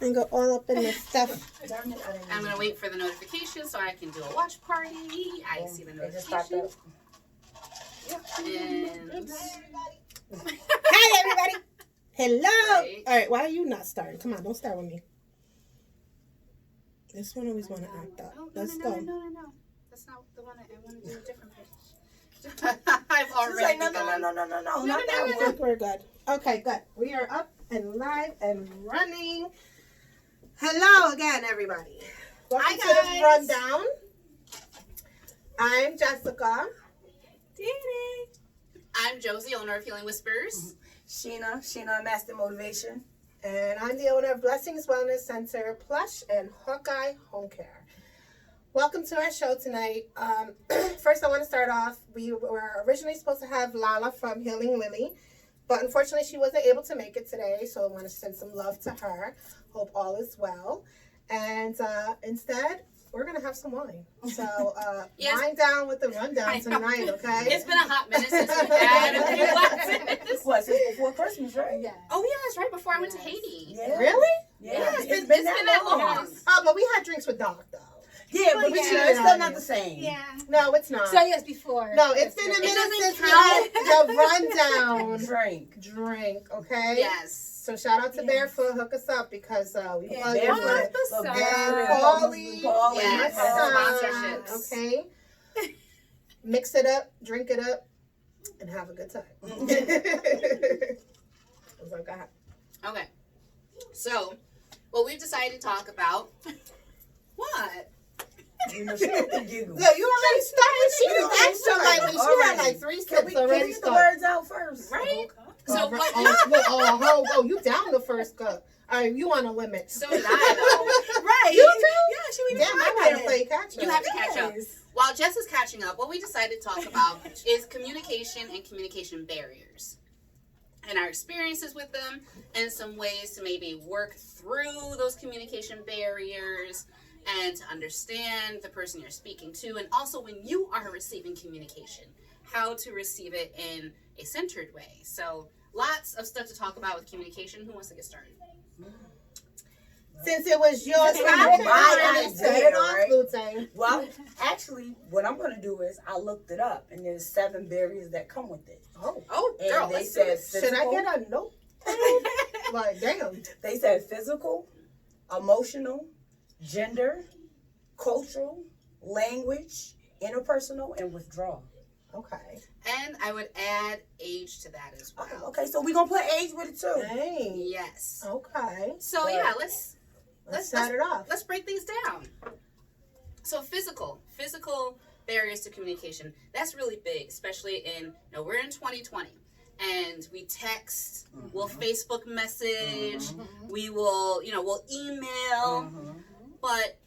and go all up in the stuff. I'm gonna wait for the notification so I can do a watch party. I see the notification. And Hi, everybody. Hello. Right. All right, why are you not starting? Come on, don't start with me. This one always want to act up. Let's go. No. That's not the one. I want to do a different page. I've already like, no. I think we're good. Okay, good. We are up and live and running. Hello again, everybody. Welcome to the rundown. I'm Jessica. I'm Josie, owner of Healing Whispers. Sheena, Master Motivation. And I'm the owner of Blessings Wellness Center, Plush, and Hawkeye Home Care. Welcome to our show tonight. First, I want to start off. We were originally supposed to have Lala from Healing Lily, but unfortunately, she wasn't able to make it today. So I want to send some love to her. Hope all is well. And instead, we're going to have some wine. So Yes. wind down with the rundown tonight, okay? It's been a hot minute since we've had a few glasses. What, since before Christmas, right? Yeah. Oh, yeah, that's right before I went to Haiti. Yeah. Really? Yeah, It's been that long. Oh, but we had drinks with Doc, though. Yeah, but Yeah. it's still not the same. Yeah. No, it's not. So yes, before. No, it's been a It minute doesn't since we count. had the rundown Drink. okay? Yes. So shout out to Yes. Barefoot, hook us up because we Yeah, plug in Barefoot. with Barefoot. and Paulie, Paulie, Yes. my son, Sponsorships. okay? Mix it up, drink it up, and have a good time. That's all I got. Okay. So, what we've decided to talk about. What? You know, she had to giggle. Look, you already started. She You was extra already lightly. She had like 3 Can sips we already. get the words out first? Right? So So what? you down the first cup. All right, you on a limit. So did I, Right. You too? Yeah, she was Damn, I gotta play catch though. You have to catch up. While Jess is catching up, what we decided to talk about is communication and communication barriers. And our experiences with them, and some ways to maybe work through those communication barriers and to understand the person you're speaking to, and also when you are receiving communication, how to receive it in a centered way. So lots of stuff to talk about with communication. Who wants to get started? Since it was yours, That's I my already set idea, it off, right? Wu-Tang. Well, actually, what I'm going to do is I looked it up, and there's 7 barriers that come with it. Oh, And girl, they let's do said it. Should I physical. get a note? Like, damn. They said physical, emotional, gender, cultural, language, interpersonal, and withdrawal. Okay. And I would add age to that as well. Okay, so we're going to put age with it too. Dang. Yes. Okay. So yeah, let's Let's start it off. let's break these down. So physical barriers to communication. That's really big, especially in we're in 2020. And we text, we'll Facebook message, we will, we'll email, but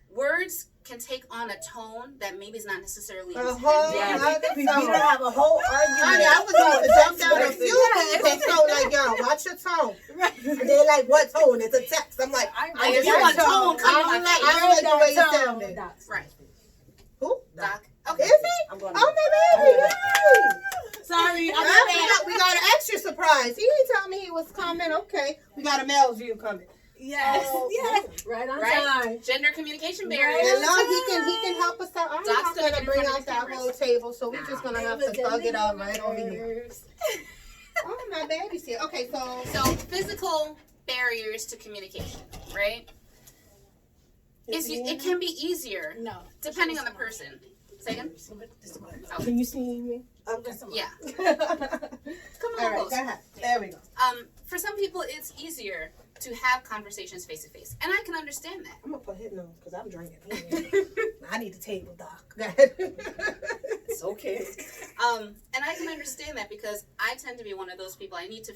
words can take on a tone that maybe is not necessarily A intended. whole Yeah, other we tone. don't have a whole argument. Honey, I was about to jump down a few people. So, like, yo, watch your tone. And they're like, what tone? It's a text. I'm like, If you want tone, come I on. don't like the way you sounded. Right. Who? Doc. Is Okay. it? I'm going Oh, my baby. Yay. Sorry. We got an extra surprise. He didn't tell me he was coming. Okay. We got a male's view coming. Yes. Oh, Yes. Right on Right? time. Gender communication Right. barriers. Hello, he can help us out. I'm Doc's not gonna gonna get bring in front out of the that cameras. whole table, so we're just gonna have to thug it out right over here. Oh, my baby's here. Okay, So physical barriers to communication, right? It can be easier No. depending on the person. Say again? Can you see me? Okay. Yeah. Come Come All on, right, close. go ahead. There we go. For some people, it's easier to have conversations face to face, and I can understand that. I'm gonna put his nose because I'm drinking. I need the table, Doc. Go ahead. It's okay. And I can understand that because I tend to be one of those people. I need to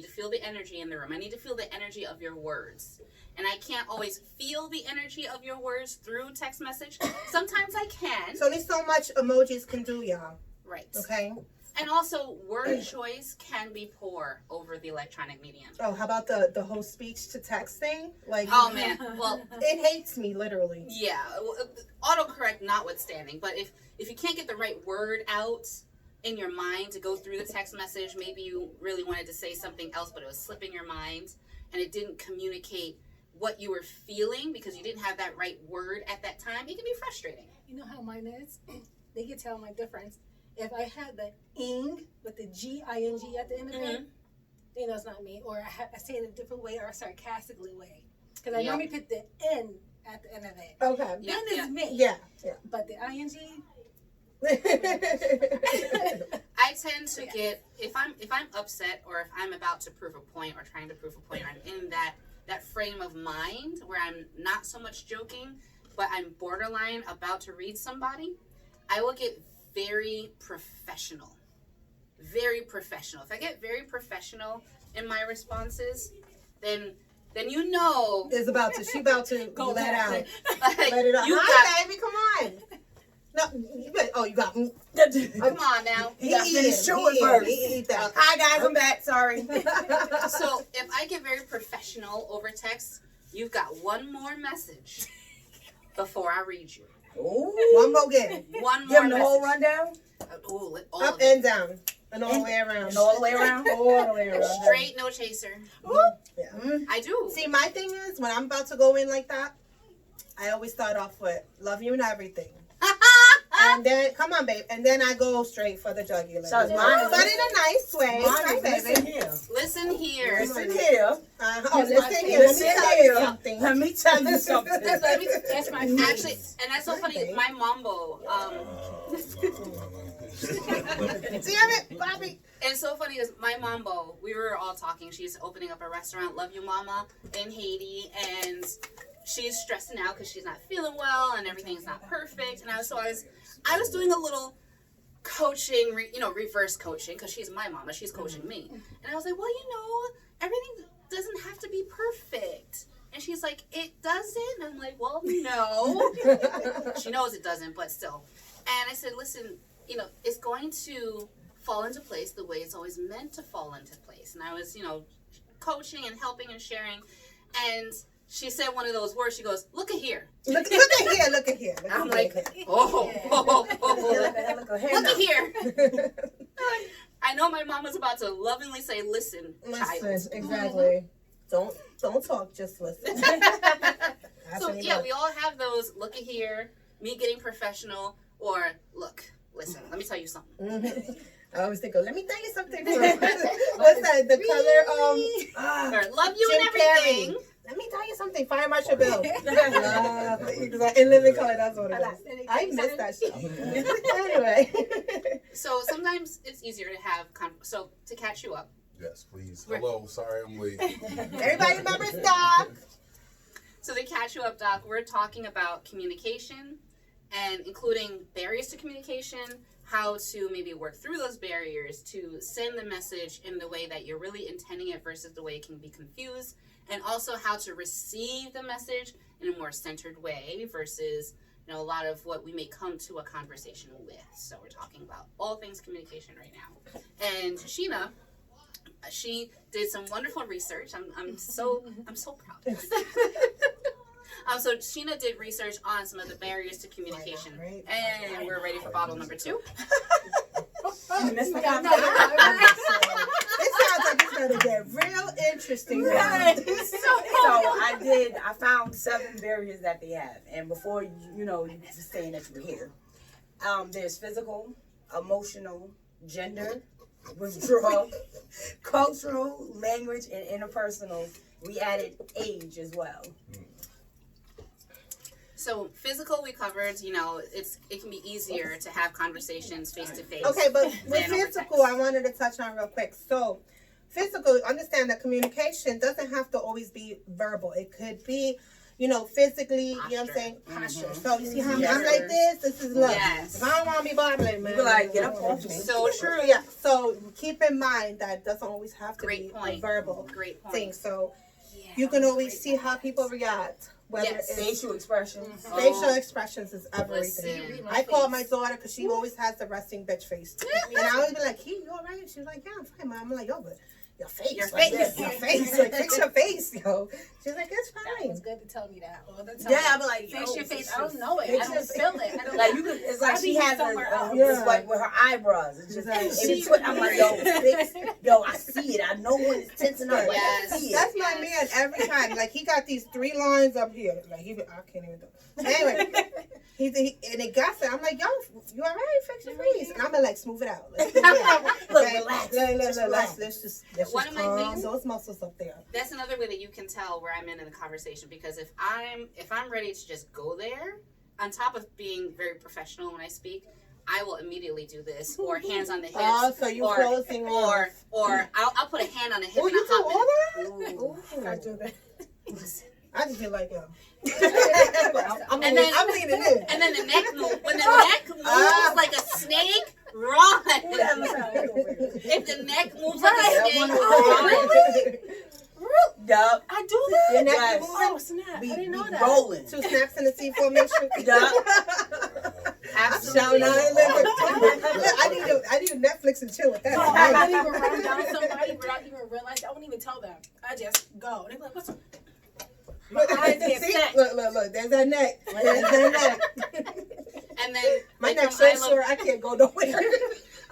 feel the energy in the room. I need to feel the energy of your words. And I can't always feel the energy of your words through text message. Sometimes I can. So there's so much emojis can do, y'all. Right. Okay. And also, word choice can be poor over the electronic medium. Oh, how about the whole speech to text thing? Like, Oh, man. Well, it hates me literally. yeah. Autocorrect notwithstanding. But if you can't get the right word out in your mind to go through the text message, maybe you really wanted to say something else, but it was slipping your mind, and it didn't communicate what you were feeling because you didn't have that right word at that time, it can be frustrating. You know how mine is? They can tell my difference. If I had the ing with the G-I-N-G at the end of it, they know it's not me. Or I say it a different way or a sarcastically way. Because I normally put the N at the end of it. Okay. Yeah, N is me. Yeah. But the I-N-G, I tend to get if I'm upset or if I'm about to prove a point or trying to prove a point, or I'm in that frame of mind where I'm not so much joking, but I'm borderline about to read somebody, I will get very professional. Very professional. If I get very professional in my responses, then you know She about to Go let back. out. like, Let it out. you Hi, baby, come on. No, you got. come on now. He got finished chewing first. Eat that. Hi guys, I'm back. Sorry. So if I get very professional over text, you've got one more message before I read you. Ooh. One more game. One Give more him the message. whole rundown. Ooh, all Up of it. and down. And all the way around. And all the way around. All the way around. Straight, no chaser. Yeah. I do. See, my thing is, when I'm about to go in like that, I always start off with love you and everything. And then, come on, babe. And then I go straight for the jugular. So it's mine. But in a nice way. Mine Hi, is listen baby. here. Listen here. Listen here. Listen here. Let me Listen tell you here. something. Let me tell you something. that's my face. Actually, and that's so funny. My mambo, Damn it, Bobby. and so funny is my mambo. We were all talking. She's opening up a restaurant, Love You Mama, in Haiti, and she's stressing out because she's not feeling well and everything's not perfect. And I was doing a little coaching, reverse coaching, because she's my mama. She's coaching me, and I was like, well, everything doesn't have to be perfect. And she's like, it doesn't? And I'm like, well, no. She knows it doesn't, but still. And I said, listen, it's going to fall into place the way it's always meant to fall into place. And I was, coaching and helping and sharing. And she said one of those words. She goes, look at here. Look at here. Look at here. I'm like, look at here. I know my mom was about to lovingly say, listen, child. Listen, exactly. Don't talk, just listen. So, yeah, we all have those look at here, me getting professional, or look, listen, let me tell you something. I always think, let me tell you something. What's that? The color, Or love you Jim and everything. Carrey. Let me tell you something. Fire Marshal Bill. In Living Color, that's what it is. I missed that show. Anyway. So sometimes it's easier to have, so to catch you up. Yes, please. Hello, sorry I'm late. Everybody remember stop. So to catch you up, Doc, we're talking about communication and including barriers to communication, how to maybe work through those barriers to send the message in the way that you're really intending it versus the way it can be confused, and also how to receive the message in a more centered way versus a lot of what we may come to a conversation with. So we're talking about all things communication right now. And Sheena, she did some wonderful research. I'm so proud. So Sheena did research on some of the barriers to communication, and we're ready for bottle number 2. You missed my comment. It sounds like it's gonna get real interesting. Right. So I found 7 barriers that they have. And before you just saying that you were here. There's physical, emotional, gender, withdrawal, cultural, language, and interpersonal. We added age as well. So physical we covered, it can be easier to have conversations face to face. Okay, but with than over physical, text. I wanted to touch on real quick. So, physical, understand that communication doesn't have to always be verbal. It could be, physically, Posture. you know what I'm saying? Mm-hmm. Posture. So, you see how Yes. I'm like this is love. Yes. If I don't want to be bobbling, man. You be like, get up off me. So true. Yeah, so keep in mind that it doesn't always have to Great be point. a verbal Great point. thing. So, you can always see how people react. Whether Yes. it's Facial expressions. facial expressions is everything. Listen. I call my daughter because she always has the resting bitch face. And I always be like, you all right? She's like, yeah, I'm fine, Mom. I'm like, yo, but your face. Your like face. this, your face. Like, fix your face, yo. She's like, it's That fine. was good to tell me that all the time. Yeah, I'm like, fix yo, your face. fix I don't your know it. I fix don't your feel it. I don't Like you could, it's like I she be has somewhere else. it's like with her eyebrows. It's just Right. I'm like, yo, fix, yo, I see it. I know when it's tensing up. Like, Yes. I see it. That's my man every time. Like, he got these 3 lines up here. Like, I can't even do it. Anyway, and it got it. I'm like, yo, you all right? Fix your face. And I'm going to, like, smooth it out. Let's smooth it out. Look, Okay? relax. Let's just One of my calm things- those muscles up there. That's another way that you can tell where I'm in the conversation, because if I'm ready to just go there, on top of being very professional when I speak, I will immediately do this, or hands on the hips. Oh, so you or, closing or off. or I'll put a hand on the hip Oh, and you a do hop all it. that? Ooh. I do that. I just feel like, yo. And then- I'm leaning in. And then the neck move. When the neck moves like a snake, run. If the neck moves like a snake, run. Yup. I do that. Your neck Yes. moving. Oh snap! I Be didn't know that. rolling. 2 snaps in the C formation. Yup. Absolutely. Shout out. Look, I need a Netflix and chill with that. I wouldn't even run down somebody without even realizing. I wouldn't even tell them. I just go. They'd be like, "What's?" My eyes get See? set. Look. There's that neck. There's that neck. And then My like neck's from so I Love, sore, I can't go nowhere.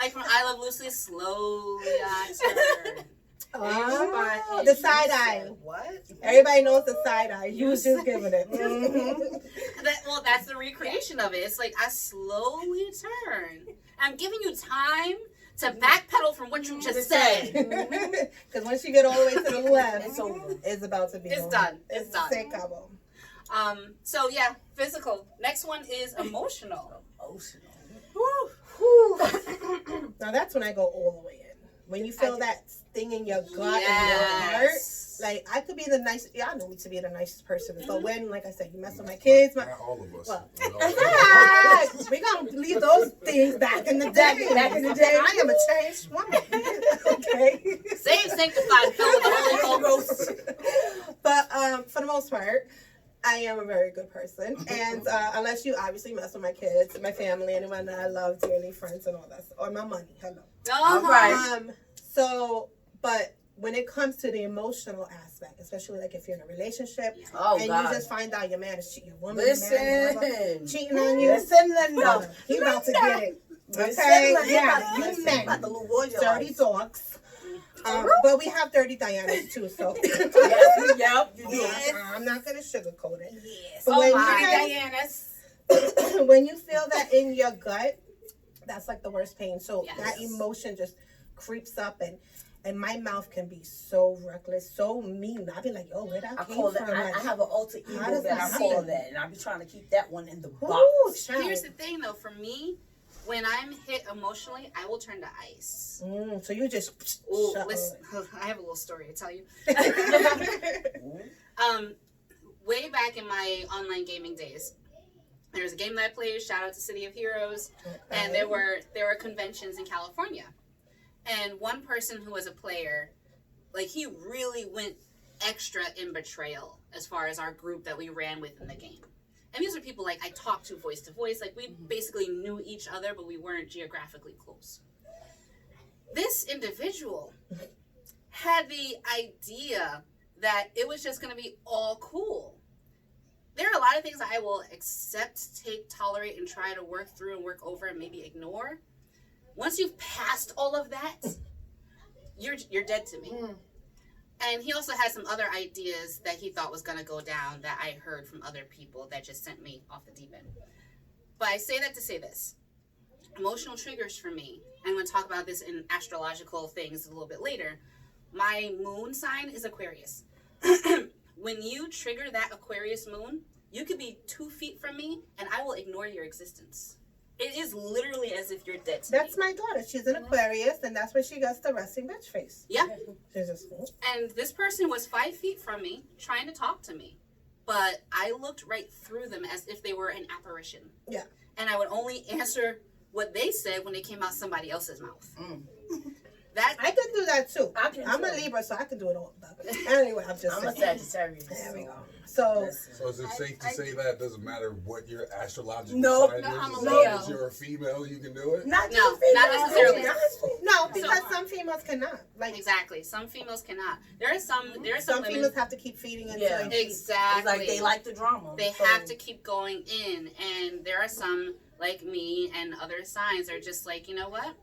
like from I Love Lucy, slowly I turn. Oh, the side eye. What? Everybody knows the side eye. You was just giving it. Mm-hmm. That's the recreation of it. It's like I slowly turn. I'm giving you time to backpedal from what you just said. Because once you get all the way to the left, It's over. it's about to be It's over. done. It's done. Se acabó. So yeah, physical. Next one is emotional. Emotional. Now that's when I go all the way in. When you feel that thing in your gut and your heart, Yes. like I could be the nicest. Y'all know me to be the nicest person, Mm-hmm. but when, like I said, you mess with my kids, my Not all of us. Well, You know. we gonna leave those things back in the day. Back in the day, I am a changed woman. Okay. Saved, sanctified, filled with the Holy Ghost. But for the most part, I am a very good person, and unless you obviously mess with my kids, my family, anyone that I love dearly, friends, and all that, or my money. Hello. All right. But when it comes to the emotional aspect, especially like if you're in a relationship Oh, and God. you just find out your man is cheating, your woman, Listen. your man, whatever, cheating on you, Listen, Linda. he about to get it. Listen, Okay, Linda. yeah, you Listen, men, about the little boy your dirty life. dogs. But we have dirty Dianas too, so Yep, you do. yes, I'm not gonna sugarcoat it. Yes. But Oh when my. you Diana's. when you feel that in your gut, that's like the worst pain. So Yes. that emotion just creeps up, and my mouth can be so reckless, so mean. I'll be like, yo, where that I came call it. from? I have an alter ego does that that I call happen? that, and I be trying to keep that one in the Ooh, box. child. Here's the thing, though. For me, when I'm hit emotionally, I will turn to ice. So you just Oh, shut listen. I have a little story to tell you. up. Way back in my online gaming days, there was a game that I played. Shout out to City of Heroes, and there were conventions in California, and one person who was a player, like he really went extra in betrayal as far as our group that we ran with in the game. And these are people like I talked to voice, like we basically knew each other, but we weren't geographically close. This individual had the idea that it was just going to be all cool. There are a lot of things I will accept, tolerate, and try to work through and work over and maybe ignore. Once you've passed all of that, you're dead to me. And he also had some other ideas that he thought was going to go down that I heard from other people that just sent me off the deep end. But I say that to say this. Emotional triggers for me, I'm going to talk about this in astrological things a little bit later. My moon sign is Aquarius. When you trigger that Aquarius moon, you could be 2 feet from me and I will ignore your existence. It is literally as if you're dead to That's me. my daughter. She's an Aquarius, and that's where she gets the resting bitch face. Yeah. She's just, And this person was 5 feet from me trying to talk to me. But I looked right through them as if they were an apparition. Yeah. And I would only answer what they said when it came out somebody else's mouth. that I can do that too. I'm a too. Libra, so I can do it all. Anyway, I'm just I'm a saying. Sagittarius. There we go. So, So is it safe to say that it doesn't matter what your astrological No. sign No, I'm is? a As long Leo. as you're a female, you can do it? Not No, just females, not necessarily. no, because some females cannot. Like, exactly. Some females cannot. There are some some women females have to keep feeding into Yeah. it. exactly. It's like they like the drama. They so- have to keep going in, and there are some like me and other signs are just like, you know what,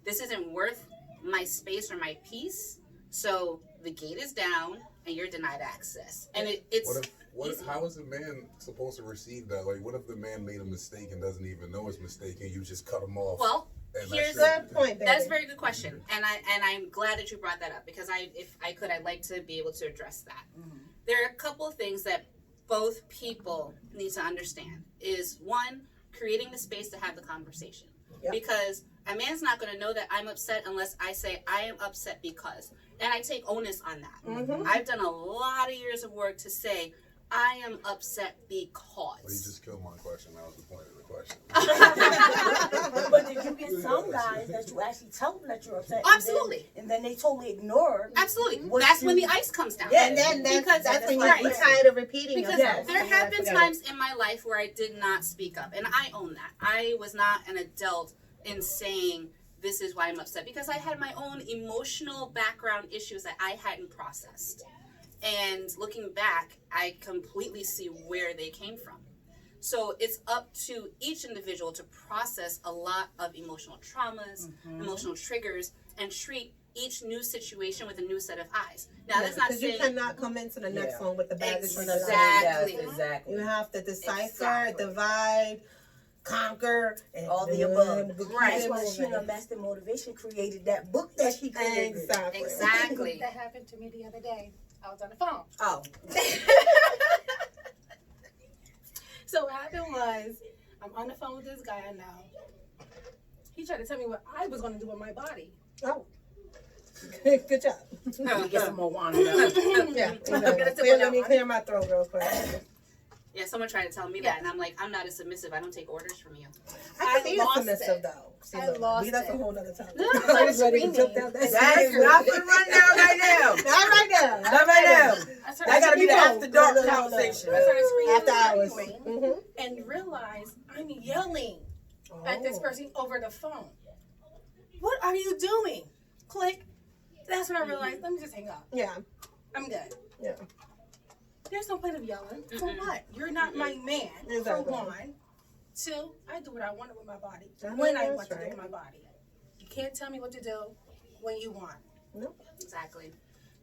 this isn't worth my space or my peace, so the gate is down and you're denied access. And it's How is a man supposed to receive that? Like, what if the man made a mistake and doesn't even know his mistake, and you just cut him off? well, and here's that's it? Good point, baby. that's a very good question, and I'm glad that you brought that up, because if I could, I'd like to be able to address that. There are a couple of things that both people need to understand. Is one, creating the space to have the conversation. Yep. Because a man's not going to know that I'm upset unless I say I am upset because. And I take onus on that. Mhm. I've done a lot of years of work to say I am upset because. Well, you just killed my question. That was the point of the question. But did you get some guys that you actually tell them that you're upset? Absolutely. And then they totally ignore. Absolutely. What That's you- when the ice comes down. Yeah. And then Because that's when right. you're tired of repeating Because yourself. there have been Forget times in my life where I did not speak up, and I own that. I was not an adult in saying this is why I'm upset, because I had my own emotional background issues that I hadn't processed. And looking back, I completely see where they came from. So it's up to each individual to process a lot of emotional traumas, emotional triggers, and treat each new situation with a new set of eyes. Now, that's not because you saying cannot come into the next Yeah. one with the baggage from the last. Exactly. Yes, exactly. You have to decipher, Exactly. divide, conquer, and All the then above. keep Right. That's why moving. Sheena Master Motivation created that book that she created. Exactly. Exactly. That happened to me the other day. I was on the phone. Oh. So what happened was, I'm on the phone with this guy I know. He tried to tell me what I was going to do with my body. Oh. Good job. Let me get some more wine. Yeah. Exactly. Let me clear my throat real quick. Yeah, someone tried to tell me that, and I'm like, I'm not a submissive. I don't take orders from you. I can be lost submissive it. though. See, I look, lost that's a it. whole other topic. No, I was ready to screaming. jump down that. That is not the rundown right now. Not right now. Not right now. I started That gotta be the People- after dark no, no, no, no. conversation. I started screaming After hours. and arguing, Mm-hmm. and realized I'm yelling at this person over the phone. What are you doing? Click. That's when I realized, let me just hang up. Yeah. I'm good. Yeah. There's no point of yelling. For Mm-mm. what? You're not my man. Exactly. For one. Two, I do what I want with my body. I know When I that's want to do right. with my body. You can't tell me what to do when you want. Exactly.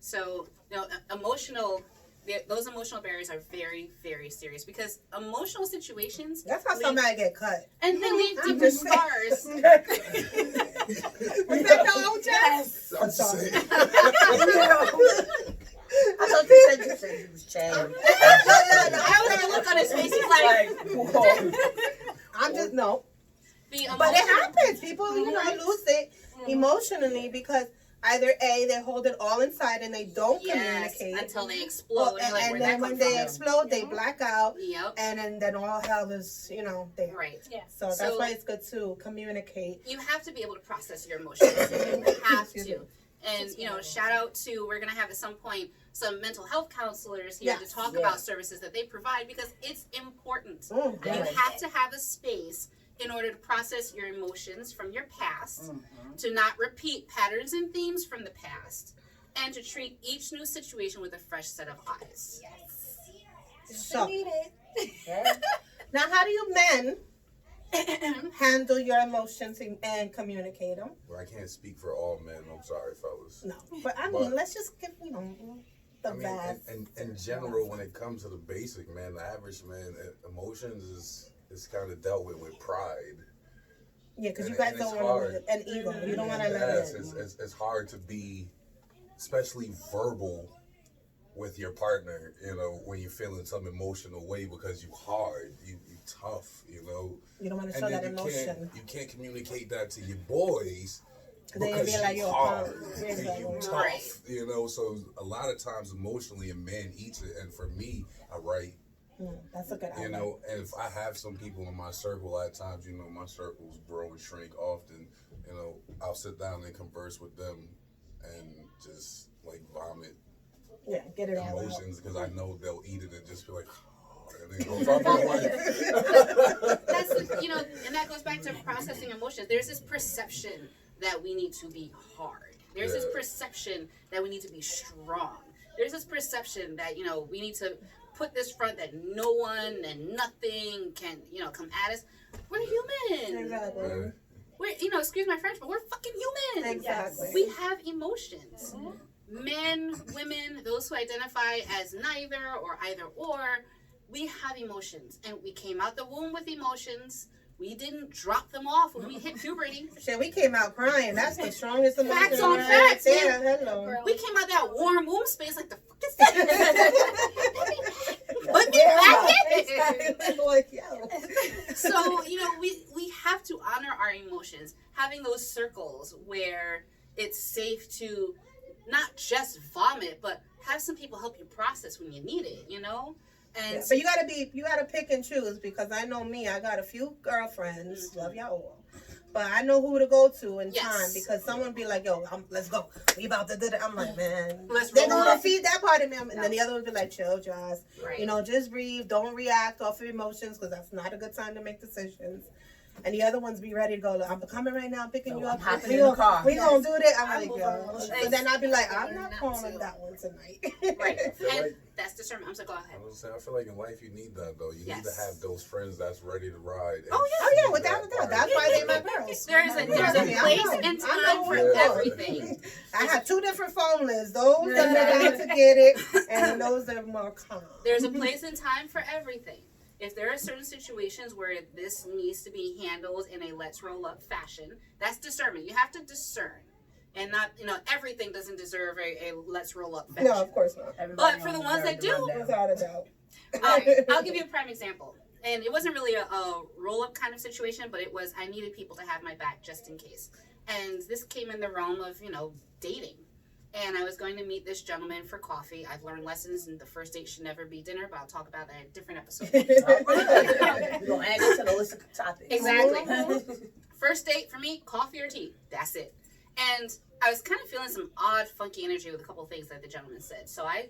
So, those emotional barriers are very, very serious, because emotional situations That's how leave- somebody get cut. and they leave I'm deeper just saying. scars. Was that the old Jess? I'm just saying. I thought you said you was changed. I was gonna look on his face. He's like, Whoa. I'm just no. the But it emotional- happens. People, lose it emotionally because either A, they hold it all inside and they don't yes, communicate. until they explode. Or- and you're like, and where'd then that when come they from? explode, they black out, Yep. and then all hell is, there. Right. Yes. So that's So- why it's good to communicate. You have to be able to process your emotions. You have Excuse me. to. And, shout out to, we're going to have at some point some mental health counselors here Yes. to talk Yeah. about services that they provide, because it's important. Mm, You yes. have to have a space in order to process your emotions from your past, Mm-hmm. to not repeat patterns and themes from the past, and to treat each new situation with a fresh set of eyes. So Need it. Yeah. now, how do you men handle your emotions and communicate them? Well, I can't speak for all men. I'm sorry, fellas. No, but I mean, But- let's just give the I mean, vast. in general, when it comes to the basic man, the average man, emotions is kind of dealt with pride. Yeah, because you and- guys and it's don't want hard. to an ego. You don't want to let Yes, it in. it's hard to be, especially verbal, with your partner. When you're feeling some emotional way, because you hard, you tough. You don't want to And show then that emotion. you can't communicate that to your boys. They Because be like, you "Yo, hard, calm." and Exactly. you tough, Right. So a lot of times emotionally a man eats it, and for me, I write, That's a good idea. You know, and if I have some people in my circle, at times, you know, my circles grow and shrink often. You know, I'll sit down and converse with them and just like vomit Yeah, get it all out. emotions because I know they'll eat it and just be like, oh, and then go about their life. That's, you know, and that goes back to processing emotions. There's this perception that we need to be hard. There's this perception that we need to be strong. There's this perception that, you know, we need to put this front that no one and nothing can, you know, come at us. We're human. Exactly. We're, you know, excuse my French, but we're fucking human. Exactly. We have emotions. Men, women, those who identify as neither or either or, we have emotions. And we came out the womb with emotions. We didn't drop them off when we hit puberty. Shit, we came out crying. That's the strongest emotion. Facts on right facts, there. Hello. We came out that warm womb space like the fuck is that? Put me back in. Like, yo. So, you know, we have to honor our emotions. Having those circles where it's safe to not just vomit, but have some people help you process when you need it, you know? And Yeah, but you gotta pick and choose, because I know me, I got a few girlfriends, love y'all all. But I know who to go to in Yes. time, because someone be like, yo, let's go. We about to do that. I'm like, man. Let's They're roll gonna up. feed that part of me. And then the other one be like, chill, Joss. Right. You know, just breathe. Don't react off of emotions, because that's not a good time to make decisions. And the other ones be ready to go. I'm coming right now, I'm picking you up. I'm hopping We in the gonna- car. We gonna do that. I'm I like, move yo. on. But then I'd be like, I'm not Not calling to. that one tonight. right. feel And like- that's discernment. I'm sorry, go ahead. I was saying, I feel like in life you need that though. You need to Yes. have those friends that's ready to ride. and Oh, Oh yeah, feed without a that doubt. part. That's why they my girls. There's a Yeah, place I know. and I time know for who it is. everything. I have two different phone lists. Those that are down to get it, and those that are more calm. There's a place and time for everything. If there are certain situations where this needs to be handled in a let's roll up fashion, that's discernment. You have to discern. And not, you know, everything doesn't deserve a let's roll up fashion. No, of course not. Everybody But for the on ones that deserve do- the rundown. Without a doubt. I'll give you a prime example. And it wasn't really a roll up kind of situation, but it was I needed people to have my back just in case. And this came in the realm of, you know, dating. And I was going to meet this gentleman for coffee. I've learned lessons, and the first date should never be dinner, but I'll talk about that in a different episode. We're gonna add it to the list of topics. Exactly. First date for me, coffee or tea. That's it. And I was kind of feeling some odd, funky energy with a couple of things that the gentleman said. So I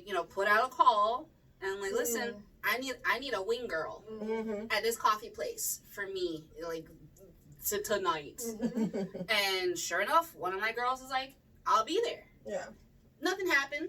you know, put out a call, and I'm like, listen, I need a wing girl Mm-hmm. at this coffee place for me, like tonight. And sure enough, one of my girls is like, I'll be there. Yeah. Nothing happened.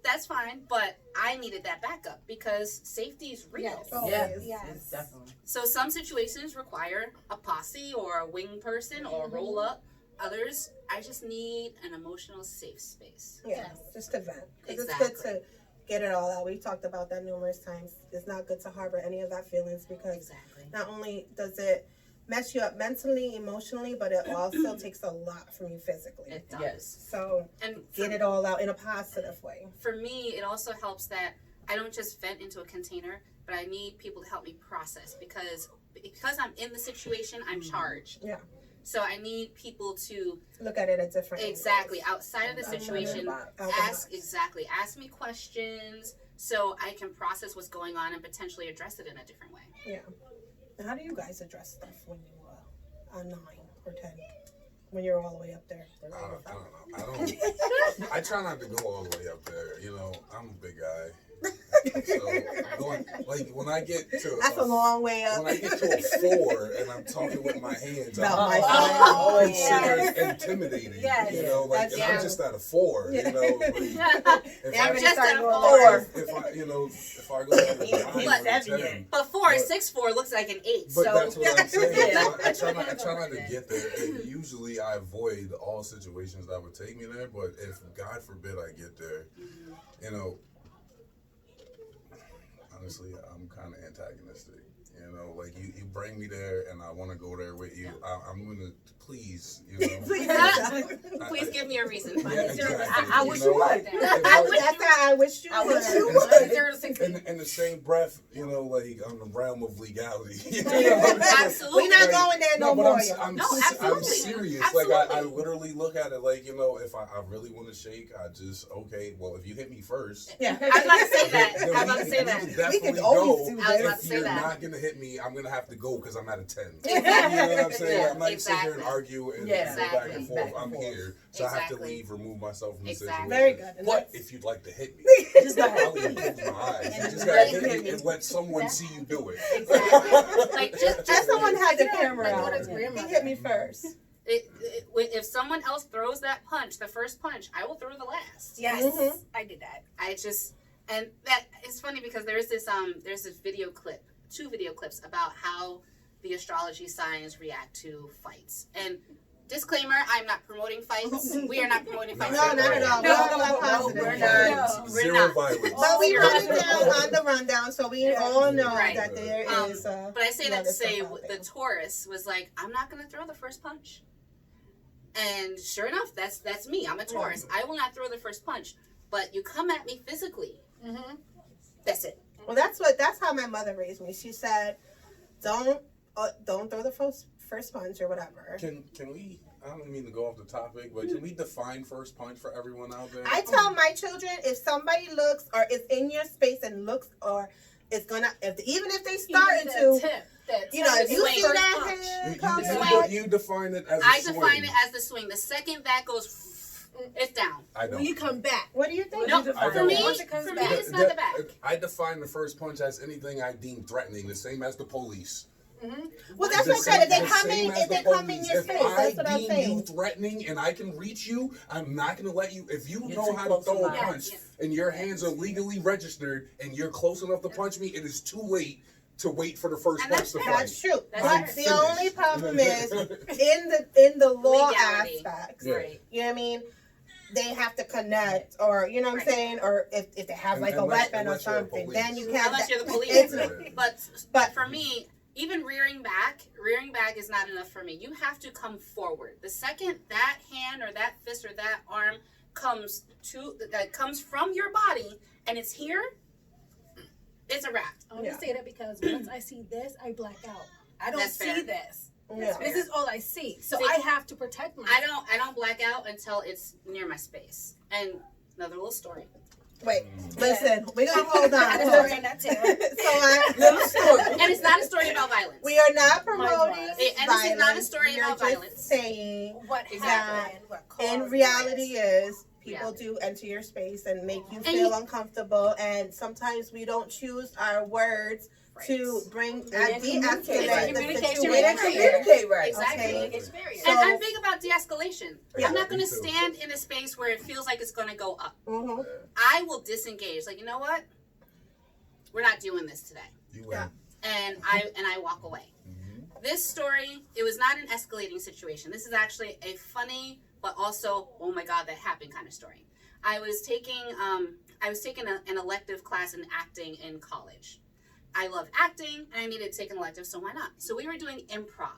That's fine, but I needed that backup because safety is real. Yes. Oh, Yes, yes. Yes. yes, definitely. So some situations require a posse or a wing person or a roll up. Others, I just need an emotional safe space. Yeah. Just to vent. Because Exactly. it's good to get it all out. We've talked about that numerous times. It's not good to harbor any of that feelings, because Exactly. not only does it mess you up mentally, emotionally, but it also takes a lot from you physically. It does. Yes. So And get it all out in a positive way. for me, it also helps that I don't just vent into a container, but I need people to help me process because I'm in the situation, I'm charged. Yeah. So I need people to Look at it a different exactly angles. outside of the situation Out the ask box. ask me questions so I can process what's going on and potentially address it in a different way. Yeah. And how do you guys address stuff when you are 9 or 10? When you're all the way up there? I don't know. I try not to go all the way up there. You know, I'm a big guy. So going, like when I get to That's a long way up. when I get to a 4 and I'm talking with my hands, About I'm my Oh, size. considered intimidating. Yes. You know, like That's and I'm true. just at a 4. You know, like, if Yeah, I but Just start at a going 4. lower. if I you know if I go to a 9 or a 7 10, yet. But 4 But- 6'4" looks like an 8. but So that's what I'm saying. Yeah. So I try not to get there. And usually I avoid all situations that would take me there. But if God forbid I get there, you know, honestly, I'm kind of antagonistic. You know, like you bring me there and I want to go there with you. I'm gonna please, you know. please give me a reason. Yeah, exactly. I wish you would. If That's how I wish you I would. wish you would. in the same breath, you know, like on the realm of legality. Absolutely. We're not going there no but more. I'm No, absolutely. I'm serious. Absolutely. Like I literally look at it like, you know, if I really want to shake, I just well, if you hit me first. Yeah. I was about to say that. then I was about to we say can that. definitely can go. always do I was about If to say you're that. not gonna hit me, I'm gonna have to go because I'm at a 10. You know what I'm saying? Yeah, I'm not sitting here and exactly. argue and Yeah, go back and exactly. forth. Back and I'm forth. here, so I have to Exactly. leave, remove myself from the Exactly. situation. Very good. And But that's- if you'd like to hit me, Just go I'll ahead. even close my eyes. You And just let gotta him hit hit me and me. let someone see you do it. Exactly. Like just And someone had the camera My out. daughter's He grandmother. hit me first. if someone else throws that punch, the first punch, I will throw the last. Yes, Mhm. I did that. I just and that it's funny because there's this video clip, 2 video clips about how the astrology signs react to fights. And disclaimer, I'm not promoting fights. We are not promoting fights. No, not at all. No, We're all about positive. we're not. We're Zero not. violence. But we Zero. put it down on the rundown, so we all know Right. that there is. But I say that to say other stuff out the there. Taurus was like, I'm not gonna throw the first punch. And sure enough, that's me. I'm a Taurus. I will not throw the first punch. But you come at me physically. Mm-hmm. That's it. Well, that's how my mother raised me. She said, "Don't throw the first punch or whatever." Can we? I don't mean to go off the topic, but can we define first punch for everyone out there? I tell my children if somebody looks or is in your space and looks or is gonna even if they starting to, you know, if you see Swing. that hand come You define it as a I swing. define it as the swing. The second that goes, it's down. I When don't. you come back. what do you think? No, you define for it? me, Once it comes for me, back. it's not the back. I define the first punch as anything I deem threatening, the same as the police. Well, that's The what I said. If they the come same in, as if they the come in police. your If space, that's what I I'm deem saying. you threatening and I can reach you, I'm not gonna let you. If you You're know too how to close throw to a mine. punch Yes. and your hands are legally registered and you're close enough to punch me, it is too late to wait for the first And punch to That's fly. true. That's But right. the Finished. only problem is in the law Legality. aspects. Yeah. Right. You know what I mean? They have to connect, or you know what I'm Right. saying, or if they have like a Unless- weapon or unless you're the something, police. then you can't. Unless you're the police. It's- But for me, even rearing back is not enough for me. You have to come forward. The second that hand or that fist or that arm comes from your body and it's here, it's a wrap. I'm gonna Yeah. say that because once I see this, I black out. I don't That's see fair. this. Yeah. This is all I see. So See, I have to protect myself. I don't black out until it's near my space. And another little story. Wait, listen, we're gonna hold I on. had a story in that too. So Little story. And it's not a story about violence. we are not promoting Mine was. And this is not a violence. story We are about just violence. saying What Exactly. happened? What caused in the reality violence. is people Reality. do enter your space and make you And feel you- uncomfortable, and sometimes we don't choose our words to bring And de-escalate communicate. the Communication situation. right Communicate right. Exactly. Okay. Experience. And So- I'm big about de-escalation. Yeah. I'm not going to Me too. stand in a space where it feels like it's going to go up. Mhm. I will disengage. Like, you know what? We're not doing this today. You Yeah. win. And I walk away. This story, it was not an escalating situation. This is actually a funny, but also, oh my God, that happened kind of story. I was taking an elective class in acting in college. I love acting, and I needed to take an elective, so why not? So we were doing improv.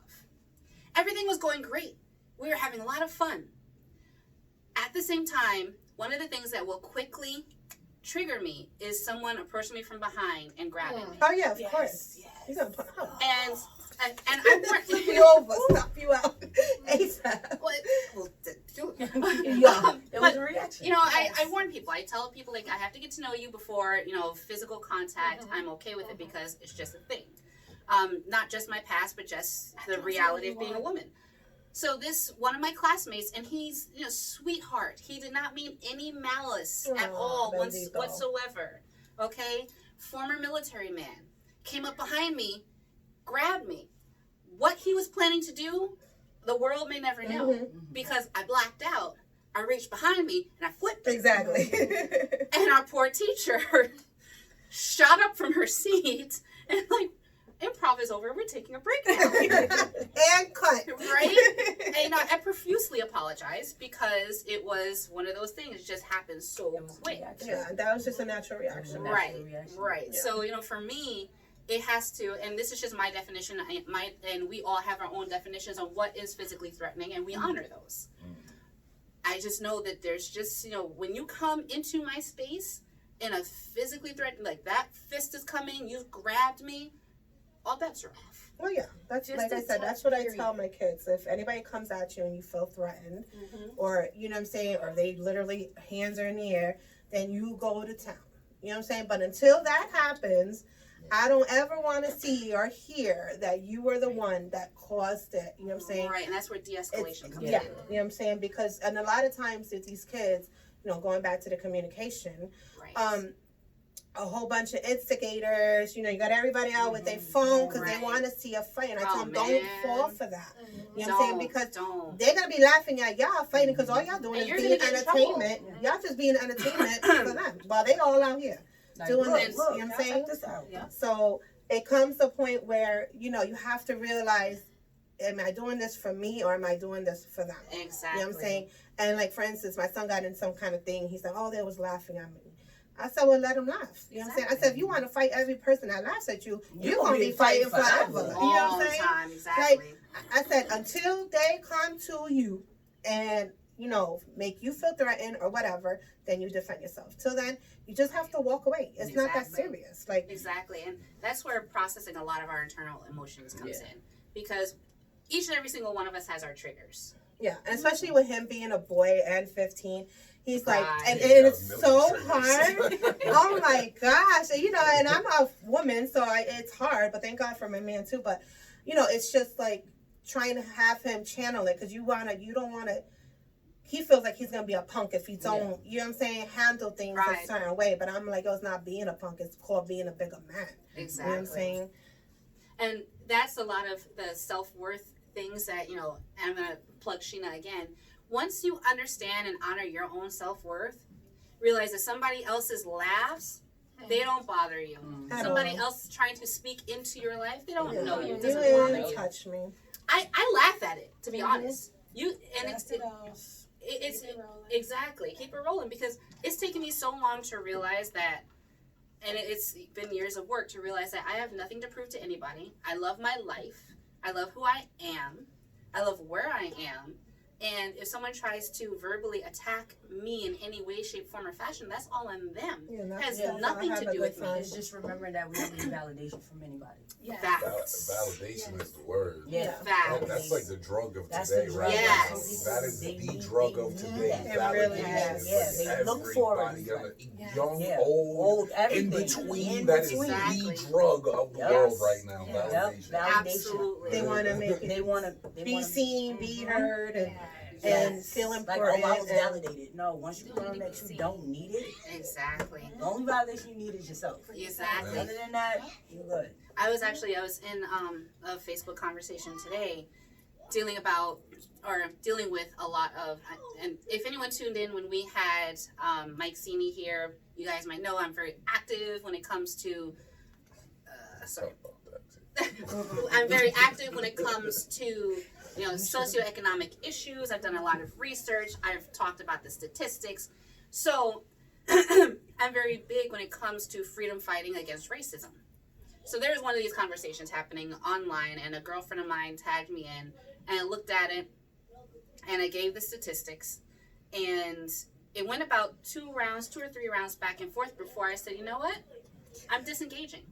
Everything was going great. We were having a lot of fun. At the same time, one of the things that will quickly trigger me is someone approaching me from behind and grabbing me. Oh yeah, of Yes, course. yes. You're gonna put And I flip warned you over, stop you out. ASAP. Yeah. It was But, a reaction. you know, I warn people. I tell people, like, I have to get to know you before, you know, physical contact. I'm okay with it because it's just a thing. Not just my past, but just the reality of being a woman. So this, one of my classmates, and he's, you know, sweetheart. He did not mean any malice at Aw, all bendito. whatsoever. Okay? Former military man. Came up behind me, grabbed me. What he was planning to do, the world may never know. Because I blacked out. I reached behind me and I flipped it. Exactly. And our poor teacher shot up from her seat and like, improv is over. We're taking a break now. And cut. Right? And you know, I profusely apologized because it was one of those things. It just happened so It was a quick. reaction. Yeah, that was just a natural reaction. Natural Right, reaction. right. Yeah. So, you know, for me, it has to, and this is just my definition, and we all have our own definitions on what is physically threatening, and we honor those. I just know that there's just, you know, when you come into my space, in a physically threatening, like that fist is coming, you've grabbed me, all bets are off. Well, yeah, that's Just like I a said. touch, That's what I period. tell my kids. If anybody comes at you and you feel threatened, Mhm. or you know what I'm saying, or they literally hands are in the air, then you go to town. You know what I'm saying. But until that happens, I don't ever want to see or hear that you were the one that caused it. You know what I'm saying. Right, and that's where de-escalation comes Yeah, in. you know what I'm saying? Because, and a lot of times with these kids, you know, going back to the communication, Right. a whole bunch of instigators, you know, you got everybody out with their phone because Right. they want to see a fight. And I Oh, tell them, don't man. fall for that. Mhm. You know what I'm saying? Because don't. they're going to be laughing at y'all fighting because all y'all doing And is you're being gonna get in entertainment. Y'all just being entertainment for them while they all out here. Like, Doing look, this, look, you know what I'm y'all saying? check this out. Yeah. So it comes to a point where, you know, you have to realize, am I doing this for me or am I doing this for them? Exactly. You know what I'm saying? And like, for instance, my son got in some kind of thing. He said, oh, they was laughing at me. I said, well, let them laugh. You know what I'm saying? I said, if you want to fight every person that laughs at you, you're going to be fighting forever. You know All what I'm the saying? time, exactly. I said, until they come to you and, you know, make you feel threatened or whatever, then you defend yourself. Till then, you just have to walk away. It's not that Exactly. serious. Like, Exactly. And that's where processing a lot of our internal emotions comes in. Because each and every single one of us has our triggers. yeah, and especially with him being a boy and 15, he's like, Right. and Yeah, it's million so triggers. hard. Oh my gosh. And, you know, and I'm a woman, so it's hard, but thank God for my man too. But, you know, it's just like trying to have him channel it because you don't want to. He feels like he's gonna be a punk if he don't, you know what I'm saying, handle things Right. a certain way. But I'm like, it's not being a punk, it's called being a bigger man. Exactly. You know what I'm saying? And that's a lot of the self-worth things that, you know, I'm going to plug Sheena again. Once you understand and honor your own self-worth, realize that somebody else's laughs, they don't bother you. At Somebody all. else trying to speak into your life, they don't Yeah. know you. It You doesn't didn't bother even you. touch me. I laugh at it, to be Mhm. honest. And Dust it off. it's Keep it rolling. exactly keep it rolling because it's taken me so long to realize that, and it's been years of work to realize that I have nothing to prove to anybody. I love my life. I love who I am. I love where I am. And if someone tries to verbally attack me in any way, shape, form, or fashion, that's all on them. Yeah, not- Has yeah, nothing have to a do good with me. time. It's just remembering that we don't need validation from anybody. Yeah. Facts. Validation is the word. Yeah. Facts. That's like the drug of That's today, the right? drug. Yes. That is They the need- drug they of need today. that. It really Validation is. Yeah, they look for it. everybody, Yes. young, Yeah. old, in everything. between. In That is between. Exactly. the drug of the Yes. world right now. Yeah. Validation. Yep. Absolutely. They want to make They it want to be seen, be Mhm. heard, and, Yeah. and feel Like, important. oh, I was and- validated. No, once you learn that you don't need it, Exactly. the only validation you need is yourself. Exactly. Other than that, you're good. I was in a Facebook conversation today dealing with a lot of, and if anyone tuned in when we had Mike Sini here, you guys might know I'm very active when it comes to sorry. I'm very active when it comes to, you know, socioeconomic issues. I've done a lot of research. I've talked about the statistics. So I'm very big when it comes to freedom fighting against racism. So there's one of these conversations happening online, and a girlfriend of mine tagged me in, and I looked at it, and I gave the statistics, and it went about 2 or 3 rounds back and forth before I said, you know what? I'm disengaging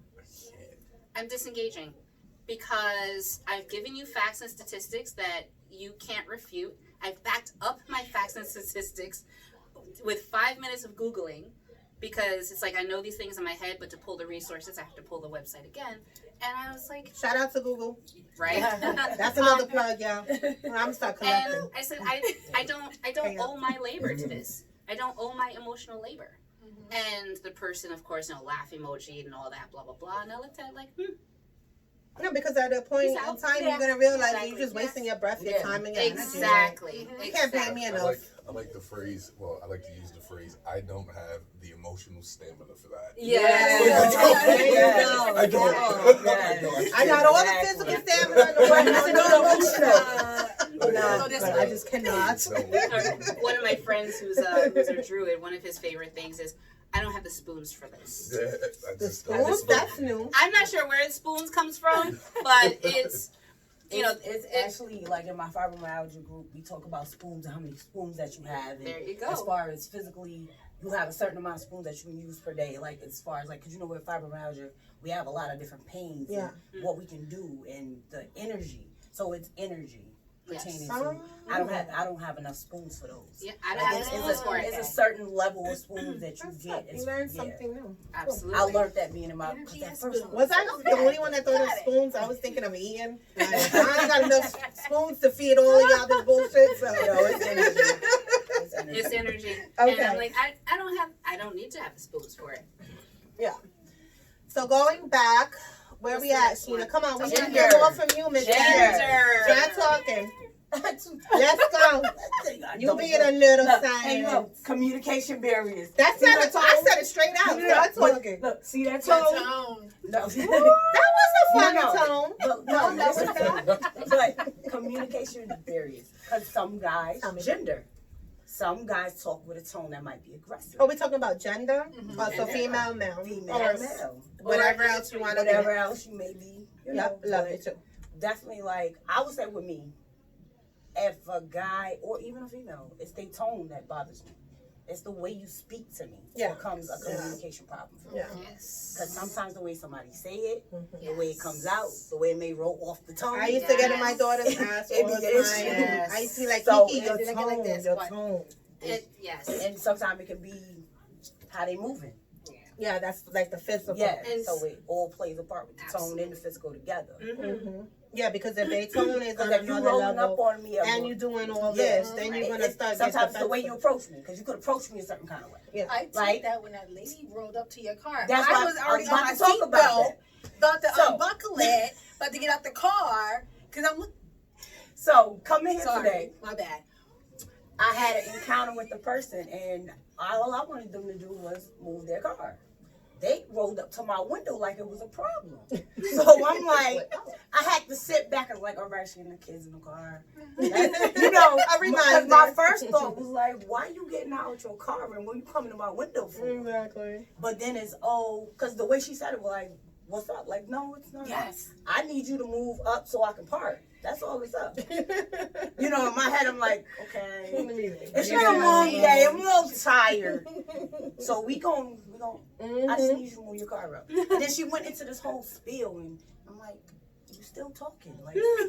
because I've given you facts and statistics that you can't refute. I've backed up my facts and statistics with 5 minutes of Googling because it's like I know these things in my head, but to pull the resources, I have to pull the website again. And I was like, Shout out to Google. right? That's another plug, y'all. I'm start collecting. And I said, I don't owe my labor to this. I don't owe my emotional labor. And the person, of course, you know, laugh emoji and all that, blah, blah, blah. And I looked at it like, No, because at a point Peace in out. time, Yeah. you're going to realize that Exactly. you're just wasting your breath, your Yeah. time, and your energy. exactly. You can't pay me I enough. like the phrase. Well, I like to use the phrase. I don't have the emotional stamina for that. Yes. I don't. I got all the physical stamina in the world. I said, no emotional. No, But I just cannot. One of my friends who's a druid, one of his favorite things is, I don't have the spoons for this. The spoons, that's new. I'm not sure where the spoons comes from, but it's, you know, it's actually like in my fibromyalgia group, we talk about spoons and how many spoons that you have. And there you as go. far as physically you have a certain amount of spoons that you can use per day. Like as far as like, cause you know with fibromyalgia, we have a lot of different pains Yeah. and what we can do and the energy. So it's energy pertaining Yes. to. I don't have enough spoons for those. Yeah, I Like, don't have it's, spoons it's, for a, it. it's a certain level of spoons that you That's get. up. You learned something new. Absolutely. I learned that being in my Energy that has first spoons. Was I the only one that thought of spoons? I was thinking of eating. Like, I ain't got enough spoons to feed all of y'all this bullshit. So No, it's energy. It's energy. It's energy. Okay. And I'm like, I don't need to have the spoons for it. So going back, where What's we the at, next Sheena? one? Come on, we need to Gender. get more from you, Miss Gender. Try talking. Let's go. You being a little Look, science. hey, look, communication barriers. That's See not that it. I tone? said it straight out. Start talking. Look, see that The tone? tone. No. That was a funny No. tone. No, that was Listen. not. But communication barriers. Because some guys, gender. Some guys talk with a tone that might be aggressive. Are we talking about gender? Mhm. Oh, so Gender. female, male. Female, Or male. whatever else you want to do. Whatever else you may be. You know, Yep, love but it too. definitely, like, I would say with me, if a guy or even a female, it's their tone that bothers me. It's the way you speak to me. Yeah. It becomes a Yeah. communication problem for me. Yeah. Yes. Because sometimes the way somebody say it, Mhm. the way it comes out, the way it may roll off the tongue. I used to get in my Yes. daughter's ass It all be the an time. issue. Yes. I used to be like, So, Kiki, your your tone, tone, this, your what? tone. Yes. And sometimes it can be how they moving. Yeah, that's like the physical. Yeah. And- So it all plays a part with the tone Absolutely. and the physical together. Mm-hmm. Yeah, because if they tone is Because on if you another rolling up level on me, and you doing all Yeah. this, then you're gonna start sometimes getting it's the way you defensive. approach me. Because you could approach me a certain kind of way. I took Like- that when that lady rolled up to your car. That's I why was I already was on about my to talk about seatbelt, about to So- unbuckle it, about to get out the car, because I'm looking. So coming here Sorry, today, my bad. I had an encounter with the person, and all I wanted them to do was move their car. They rolled up to my window like it was a problem. So I'm like, I had to sit back and like, all right, she and the kids in the car. You know, A because reminder. my first thought was like, why you getting out with your car and when you coming to my window for? Exactly. But then it's, because the way she said it was like, what's up? Like, no, it's not. Yes. I need you to move up so I can park. That's all it's up. You know, in my head, I'm like, okay. It's been a long day. I'm a little tired. So we gon' I just need you to move your car up. And then she went into this whole spiel, and I'm like, you still talking?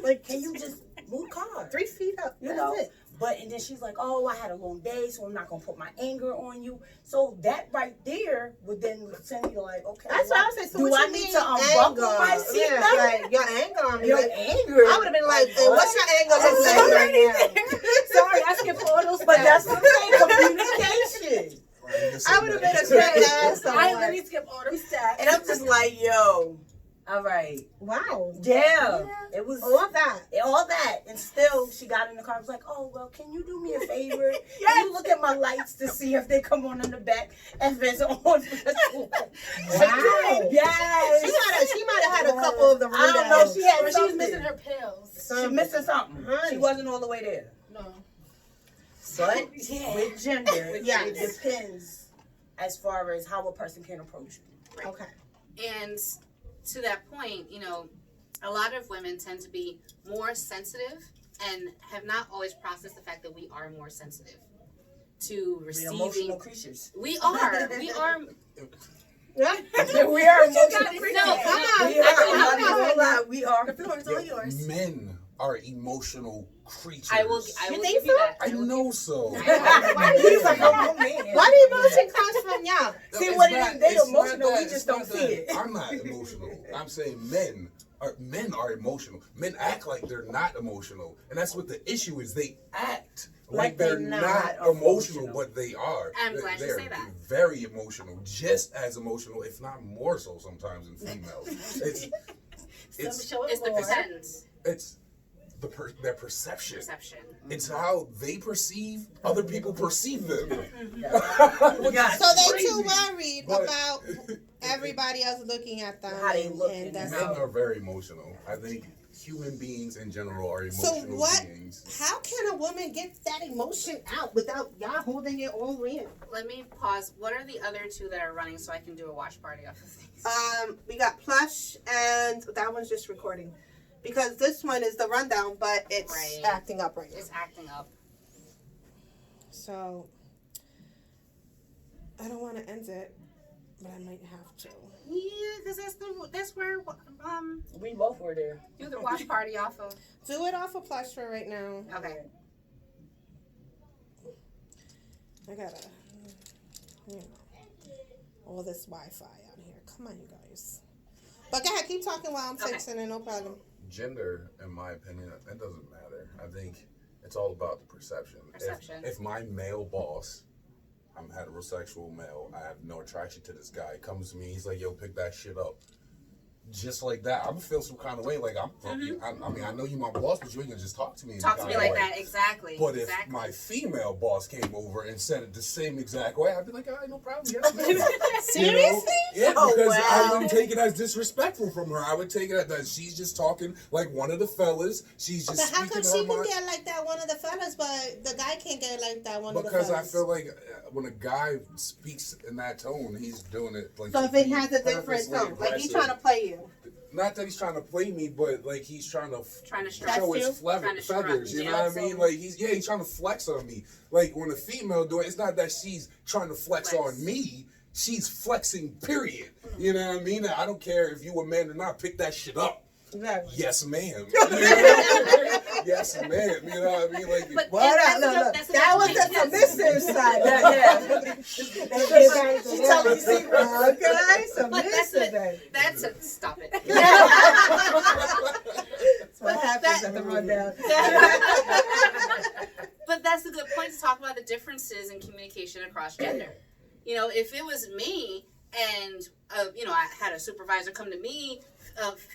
Like, can you just move car? 3 feet up. You That's know? it. But, and then she's like, oh, I had a long day, so I'm not going to put my anger on you. So that right there would then send me to like, okay. That's what I was saying. So do what I you need mean to unbuckle anger? my seatbelt? Yeah, like your anger on me. Your Like, anger. I would have been like, hey, what's your anger look That's like not right now? Sorry, I skipped all those But that's steps. what I'm saying, communication. I would have been a straight ass. I literally skipped all those steps. And I'm just like, yo, all right. Wow. Yeah. It was All that. all that. And still, she got in the car and was like, oh, well, can you do me a favor? Can you look at my lights to see if they come on in the back? If it's on. Wow. Yes. She might have had a couple of the I don't know. She had Or she was something. missing her pills. She missing something. Honey. She wasn't all the way there. No. But with gender, Yes. it depends as far as how a person can approach you. Okay. And to that point, you know, a lot of women tend to be more sensitive and have not always processed the fact that we are more sensitive to We're receiving. emotional creatures. We are. Yeah. We are emotional No, creatures. come on. We are. I'm not I'm not gonna lie, we are. The floor is all yours. Men are emotional creatures. I will You give think you so? that. I know so. He's like, oh man. Why the emotion comes from y'all? See It's what it not- is? They it's not emotional, we that- just it's don't not see that. it. I'm not emotional. I'm saying men are emotional. Men act like they're not emotional, and that's what the issue is. They act like they're not emotional, but they are. I'm glad you They're say that. very emotional, just as emotional, if not more so, sometimes in females. It's Show it It's the more. percent it's their perception. perception. It's how they perceive other people perceive them. So they Crazy. too worried But- about everybody else looking at them. How they look and and that's Men it. are very emotional. I think human beings in general are So emotional what? beings. How can a woman get that emotion out without y'all holding it all in? Let me pause. What are the other two that are running so I can do a watch party off of these? We got Plush, and that one's just recording. Because this one is the rundown, but it's Right. acting up right now. It's acting up. So, I don't want to end it, but I might have to. Yeah, because that's where We both were there. do the watch party off of. Do it off of Plush for right now. Okay. I gotta, you know, all this Wi-Fi out here. Come on, you guys. But go ahead, keep talking while I'm Okay. fixing it. No problem. Gender, in my opinion, it doesn't matter. I think it's all about the perception. Perception. If my male boss, I'm heterosexual male, I have no attraction to this guy, comes to me, he's like, yo, pick that shit up. Just like that, I'm gonna feel some kind of way. Like I mean, I know you my boss, but you ain't gonna just talk to me. Talk to me like that, exactly. But exactly. if my female boss came over and said it the same exact way, I'd be like, all right, no problem. Yeah, Seriously? Yeah, Oh, because I wow. wouldn't take it as disrespectful from her. I would take it as that she's just talking like one of the fellas. She's just But how come speaking she her can mind. get like that one of the fellas, but the guy can't get like that one of the Because fellas? I feel like when a guy speaks in that tone, he's doing it like. So to if it be has a different purposely tone, like he's aggressive. trying to play you. Not that he's trying to play me, but like he's trying to Trying to stress show you? his Trying to strut, feathers. You yeah. know what I mean? Like he's trying to flex on me. Like when a female do it, it's not that she's trying to flex on me. She's flexing. Period. You know what I mean? I don't care if you a man or not. Pick that shit up. Exactly. Yes, ma'am. You know? Yes, ma'am. You know what I mean? Like, But Well, that's look, a- look, that's a that was good the point, submissive side. Yeah. She told me secrets. Okay, But that's submissive. it. baby. That's a stop it. That's what happens at the rundown. But that's a good point to talk about the differences in communication across gender. You know, if it was me and you know, I had a supervisor come to me,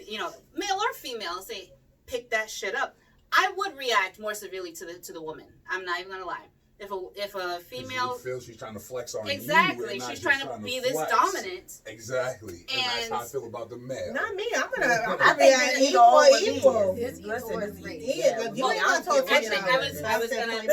you know, male or female, and say, "Pick that shit up," I would react more severely to the woman. I'm not even gonna lie. If a female, you feel she's trying to flex on exactly, you. And not she's just trying to be this flex. dominant. Exactly. And that's how I feel about the male. Not me. I'm I gonna think react it's equal. equal. It's equal Listen, or it's race. equal. He is, you ain't gonna talk to me Actually, about I it. was That's gonna- definitely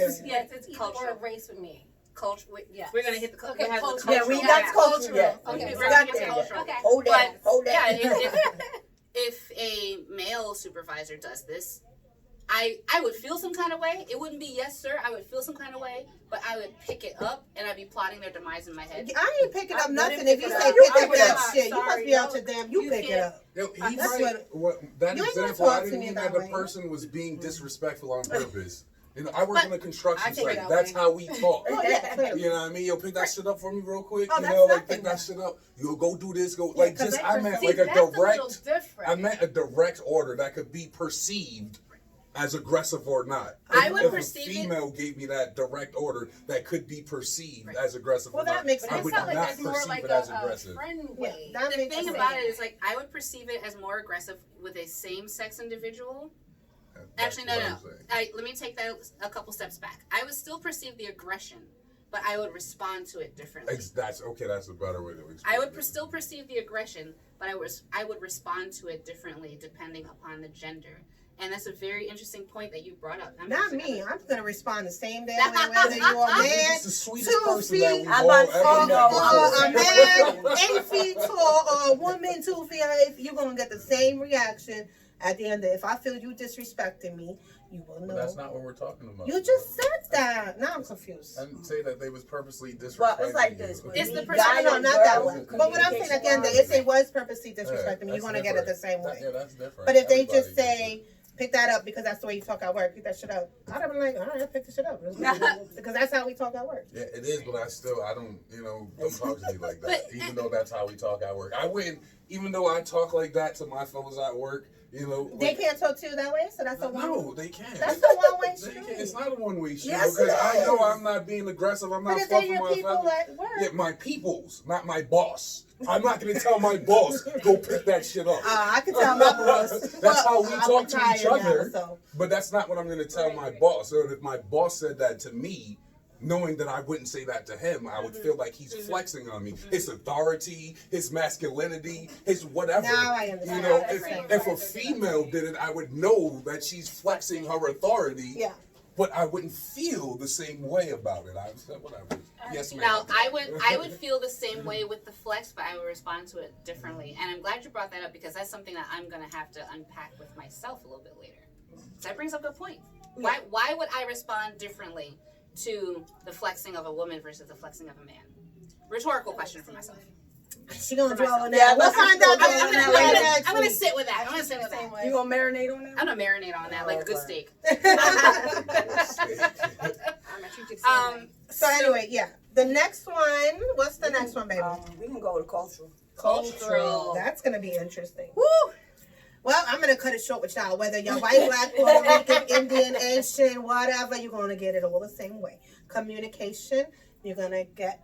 It's, fair. yes, it's equal Cultural. or race with me. Culture. Yes. We're gonna hit the Okay, we have the cultural. Yeah, we cultural. got Yeah. culture. Yeah. Okay, We're we gonna got get to there. cultural. Okay. Hold that. But, Hold yeah, that. if a male supervisor does this, I would feel some kind of way. It wouldn't be yes, sir. I would feel some kind of way, but I would pick it up and I'd be plotting their demise in my head. I ain't picking up I nothing wouldn't if you pick it say up. pick I up would that not. shit. You must Sorry, be out no. to them. You You pick it can't. up. Yo, he That's might, that you ain't gonna example, talk I to didn't me mean that that the way. person was being disrespectful on purpose. You know, I work But in a construction I take it site. that That's way. how we talk. Oh yeah, clearly. You know what I mean? Yo, pick that shit up for me real quick. Oh, you that's know, like nothing pick that now. shit up. You'll go do this. Go Yeah, like 'cause just. they I meant perceive like a that's a little direct. different. I meant a direct order that could be perceived as aggressive or not. I If- would if perceive a it- female gave me that direct order that could be perceived Right. as aggressive Well, or that not, makes But I sense. would that sounds like not that's more perceive like it as a aggressive. friend Yeah, way. that The makes thing sense. about it is, like, I would perceive it as more aggressive with a same-sex individual. That's Actually, no, what no, I'm no. saying. Let me take that a couple steps back. I would still perceive the aggression, but I would respond to it differently. That's okay. That's a better way to explain I would it. still perceive the aggression, but I would respond to it differently depending upon the gender. And that's a very interesting point that you brought up. Not me. I'm gonna respond the same day whether you're a man, He's the sweetest 2 person that feet, we've I'm all about to ever say, met no, before. a man 8 feet tall or a woman 2 feet high, you're gonna get the same reaction at the end of it. If I feel you disrespecting me, you will But know. that's not what we're talking about. You just said that. Now I'm confused. I didn't say that they was purposely disrespecting Well, it's like you. this. It's the Me, perception. guy No, and not that girl, way. But what I'm saying at the end, if they was purposely disrespecting me, you're gonna get it the same way. Yeah, that's different. But if they just Everybody say, pick that up because that's the way you talk at work, pick that shit up, I'd have been like, all right, pick the shit up. Because that's how we talk at work. yeah, it is, but I don't, don't talk to me like that. Even though that's how we talk at work. I wouldn't, even though I talk like that to my fellas at work, They can't talk to you that way, so that's a one. No, they can't. That's a one-way They can't. street. It's not a one-way street Yes, because it I know is. I'm not being aggressive. I'm But not if they're fucking your my people fellas. at work, Yeah, my peoples, not my boss. I'm not gonna tell my boss go pick that shit up. I can tell my boss. That's how we I'm talk to each retired now, other. so. But that's not what I'm gonna tell my boss. So if my boss said that to me, knowing that I wouldn't say that to him, I would feel like he's flexing on me. His authority, his masculinity, his whatever. Now I understand. You know, That's if a female did it, I would know that she's flexing her authority. Yeah. But I wouldn't feel the same way about it. I said whatever. Yes, ma'am. Now, I would feel the same way with the flex, but I would respond to it differently. And I'm glad you brought that up because that's something that I'm gonna have to unpack with myself a little bit later. So that brings up a good point. Why would I respond differently to the flexing of a woman versus the flexing of a man? Rhetorical question for myself. She gonna dwell on Yeah, that. We'll find out. I'm gonna sit with that. I'm gonna sit with that. You gonna marinate on that? I'm gonna marinate on that like a good steak. I'm gonna treat you the same way. So anyway, yeah. The next one. What's the next one, baby? We can go to cultural. Cultural. That's gonna be interesting. Woo! Well, I'm gonna cut it short with y'all. Whether you're white, black, Puerto Rican, Indian, Asian, whatever, you're gonna get it all the same way. Communication, you're gonna get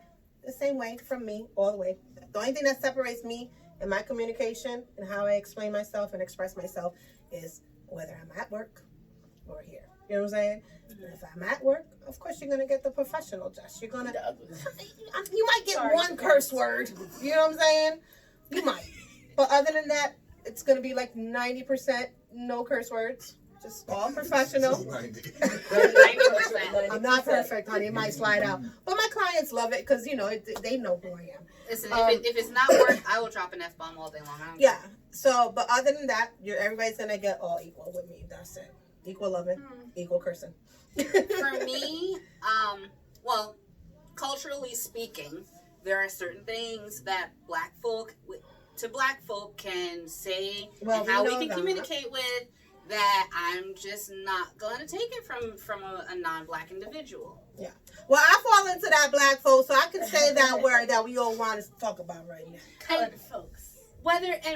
the same way from me all the way. The only thing that separates me and my communication and how I explain myself and express myself is whether I'm at work or here. You know what I'm saying? If I'm at work, of course you're gonna get the professional Jess. You're gonna, you might get one curse word. You know what I'm saying? You might, but other than that, it's gonna be like 90% no curse words. Just all professional. 90%. I'm not perfect, honey. It might slide out, but my clients love it because they know who I am. Listen, if it's not work, I will drop an F-bomb all day long. I don't Yeah. So, but other than that, everybody's gonna get all equal with me. That's it. Equal loving, equal cursing. For me, well, culturally speaking, there are certain things that black folk can say Well, and how we we know can that. communicate with that I'm just not going to take it from a non-black individual. Well, I fall into that black folk, so I can say that word that we all want to talk about right now. And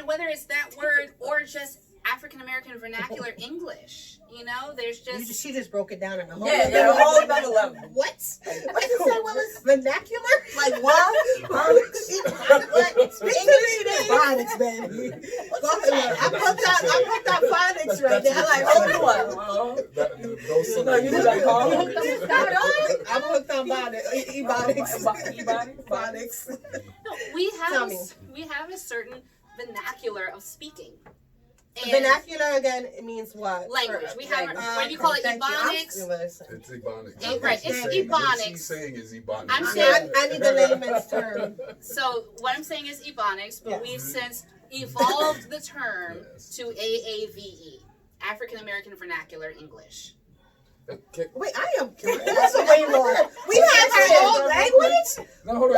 whether it's that word or just African American vernacular English, there's just She just broke it down in a whole Yeah, they're a whole other level. What? What you say? What was vernacular? Like what? Speak to me then. Phonics, baby. Go ahead. I put that phonics right there. Like, hold on. No, you do that, Carl. I'm hooked on ebonics. Phonics. no, Tell me. we have a certain vernacular of speaking. And Vernacular again, it means what? language. We have what do you call it? Thank you. Ebonics. It's ebonics. Right, it's What ebonics. she's saying is ebonics. I'm I saying- need the layman's term. So what I'm saying is ebonics, but Yes. we've since evolved the term Yes. to AAVE, African American Vernacular English. Okay. Wait, I am. That's a way more. We have our own language. No, hold on.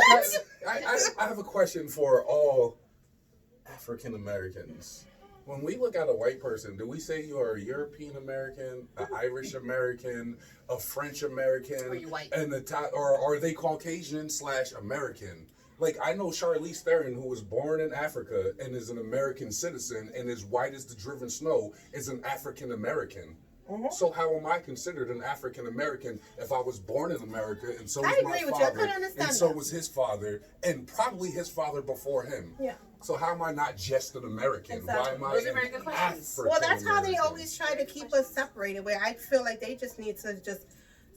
I have a question for all African Americans. When we look at a white person, do we say you are a European American, an Irish American, a French American, Are you white? and or are they Caucasian / American? Like, I know Charlize Theron, who was born in Africa and is an American citizen and is white as the driven snow, is an African American. So how am I considered an African American if I was born in America and so I was my agree with you. I father couldn't understand and so that. was his father and probably his father before him? Yeah. So how am I not just an American? Exactly. Why am I Those are an very good questions. African Well, that's how they American? always try to keep us separated. Where I feel like they just need to just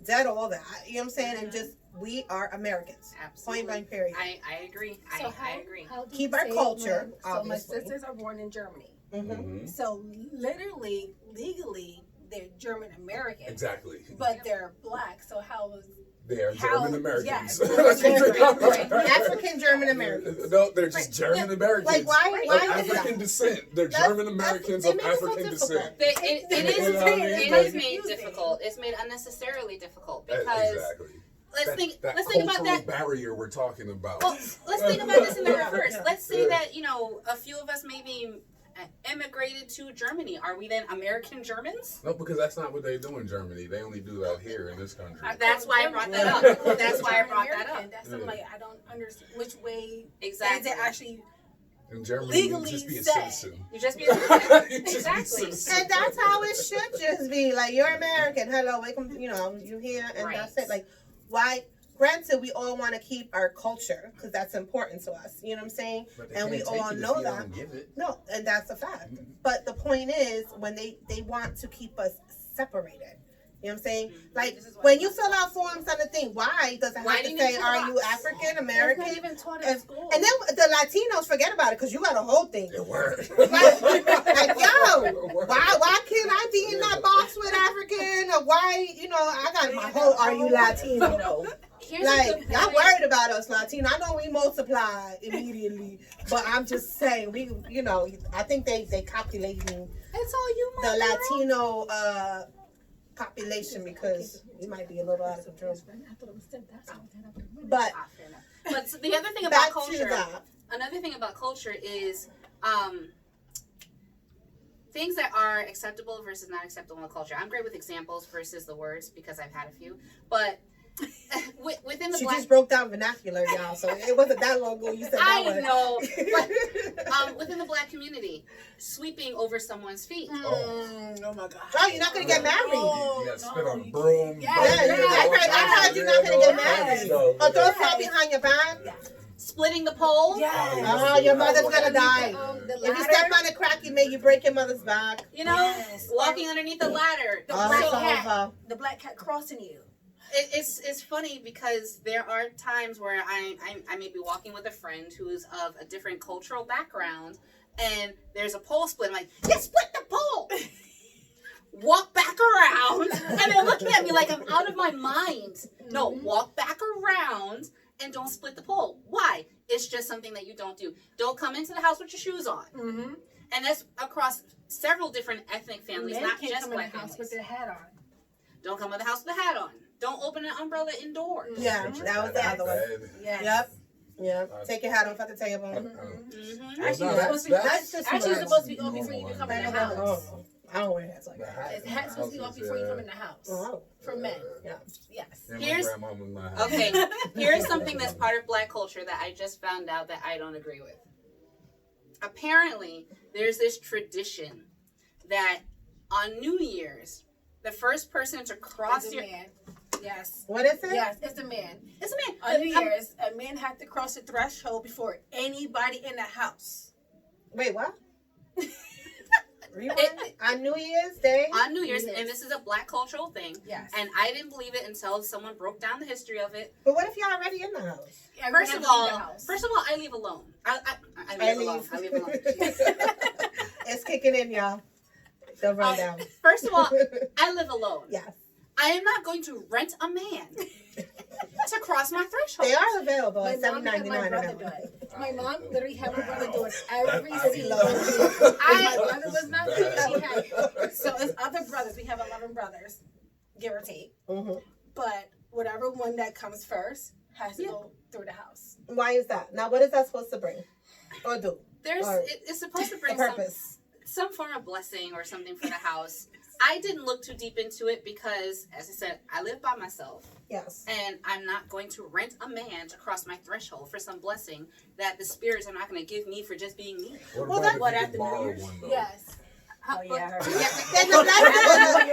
dead all that. You know what I'm saying? And just we are Americans. Absolutely. Point blank. Period. I agree. So I agree. How do Keep you our say it culture, when- So my obviously. sisters are born in Germany. Mhm. So literally, legally, they're German American. Exactly. But they're black. So how is They are How- German Americans. yes. That's what they are. African German Americans. No, they're just German Yeah. Americans. Like why? Of Why is African that? descent. They're That's- German Americans it of makes it so African difficult. descent. It You is know what I mean? it Like- is made confusing. difficult. It's made unnecessarily difficult because Exactly. let's That think about cultural that. barrier we're talking about. Well, let's think about this in the Yeah. reverse. Yeah. Let's say that a few of us maybe emigrated to Germany. Are we then American Germans? No, because that's not what they do in Germany. They only do that here in this country. That's why I brought that up. That's why I brought that up. That's something like I don't understand which way Exactly. is it actually In Germany, legally you just be a said. citizen. You just be You just be a exactly. citizen. And that's how it should just be. Like, you're American. Hello, welcome. You here, and Right. that's it. Like, why? Granted, we all want to keep our culture because that's important to us. You know what I'm saying? But they And we can't take all it if know you that. don't give it. No, and that's a fact. But the point is, when they want to keep us separated. You know what I'm saying? Like, This is why- when you fill out forms on the thing, why does it have Why to do you say, need to are fill you out? African It's American? not even taught in And, school. and then the Latinos forget about it because you got a whole thing. It worked. Like, yo, why can't I be in that box with African? Or why, I got my whole, are you Latino? Here's a Like, good y'all point. worried about us Latino. I know we multiply immediately, but I'm just saying, I think they calculating It's all you, my the girl. Latino population because we might be a little out of control. But But the other thing about Back to culture, that. another thing about culture is things that are acceptable versus not acceptable in culture. I'm great with examples versus the words because I've had a few. But within the She black, just broke down vernacular, y'all. So it wasn't that long ago you said that I one. know, but within the black community, sweeping over someone's feet. Oh my God. Oh, you're not gonna get married. You got spit on the broom. Yeah, I heard you're not gonna get married. So, Or throw salt behind your back. Splitting the pole. Oh, your mother's gonna die. The If you step on a crack, you break your mother's back. You know, walking underneath the ladder. The Oh, black it's cat. over. The black cat crossing you. It's funny because there are times where I may be walking with a friend who's of a different cultural background, and there's a pole split. I'm like, yeah, split the pole. Walk back around, and they're looking at me like I'm out of my mind. No, walk back around and don't split the pole. Why? It's just something that you don't do. Don't come into the house with your shoes on. Mm-hmm. And that's across several different ethnic families, Men not can't just come in black the house families. with their hat on. Don't come to the house with a hat on. Don't open an umbrella indoors. Yeah, that was the other one. Yes. Yep. Yeah. Take your hat off at the table. Mm-hmm. Actually, No, it's supposed to be, that's just actually, it's nice. supposed to be on before you even come in the house. Oh, I don't wear hats like The that. hat It's hat's supposed to be on before you come in the house. Oh, For men. yeah. Yes. Yeah, Here's- my grandma was not happy. Okay, here's something that's part of black culture that I just found out that I don't agree with. Apparently, there's this tradition that on New Year's, the first person to cross It's a your... man. Yes. What is it? Yes, it's a man. It's a man. On New Year's, a man had to cross the threshold before anybody in the house. Wait, what? Rewind? It- On New Year's Day? On New Year's, Yes. and this is a black cultural thing, Yes. and I didn't believe it until someone broke down the history of it. But what if y'all already in the house? First of all, I leave alone. I I leave alone. leave. I leave alone. It's kicking in, y'all. The rundown. First of all, I live alone. Yes. I am not going to rent a man to cross my threshold. They are available my at mom had my $7.99 brother an do hour. it. My mom literally had my brother do it every That's single low. year. I- My brother was not here. She had. So it's other brothers. We have 11 brothers, give or take. Mm-hmm. But whatever one that comes first has to go through the house. Why is that? Now, what is that supposed to bring? Or do? There's Or it's supposed to A bring purpose. some form of blessing or something for the house. I didn't look too deep into it because, as I said, I live by myself, Yes. and I'm not going to rent a man to cross my threshold for some blessing that the spirits are not going to give me for just being me. What Well, about what if you after could New borrow Year's? one, though? Yes. Oh, yeah, I heard Yeah, Then the blessing,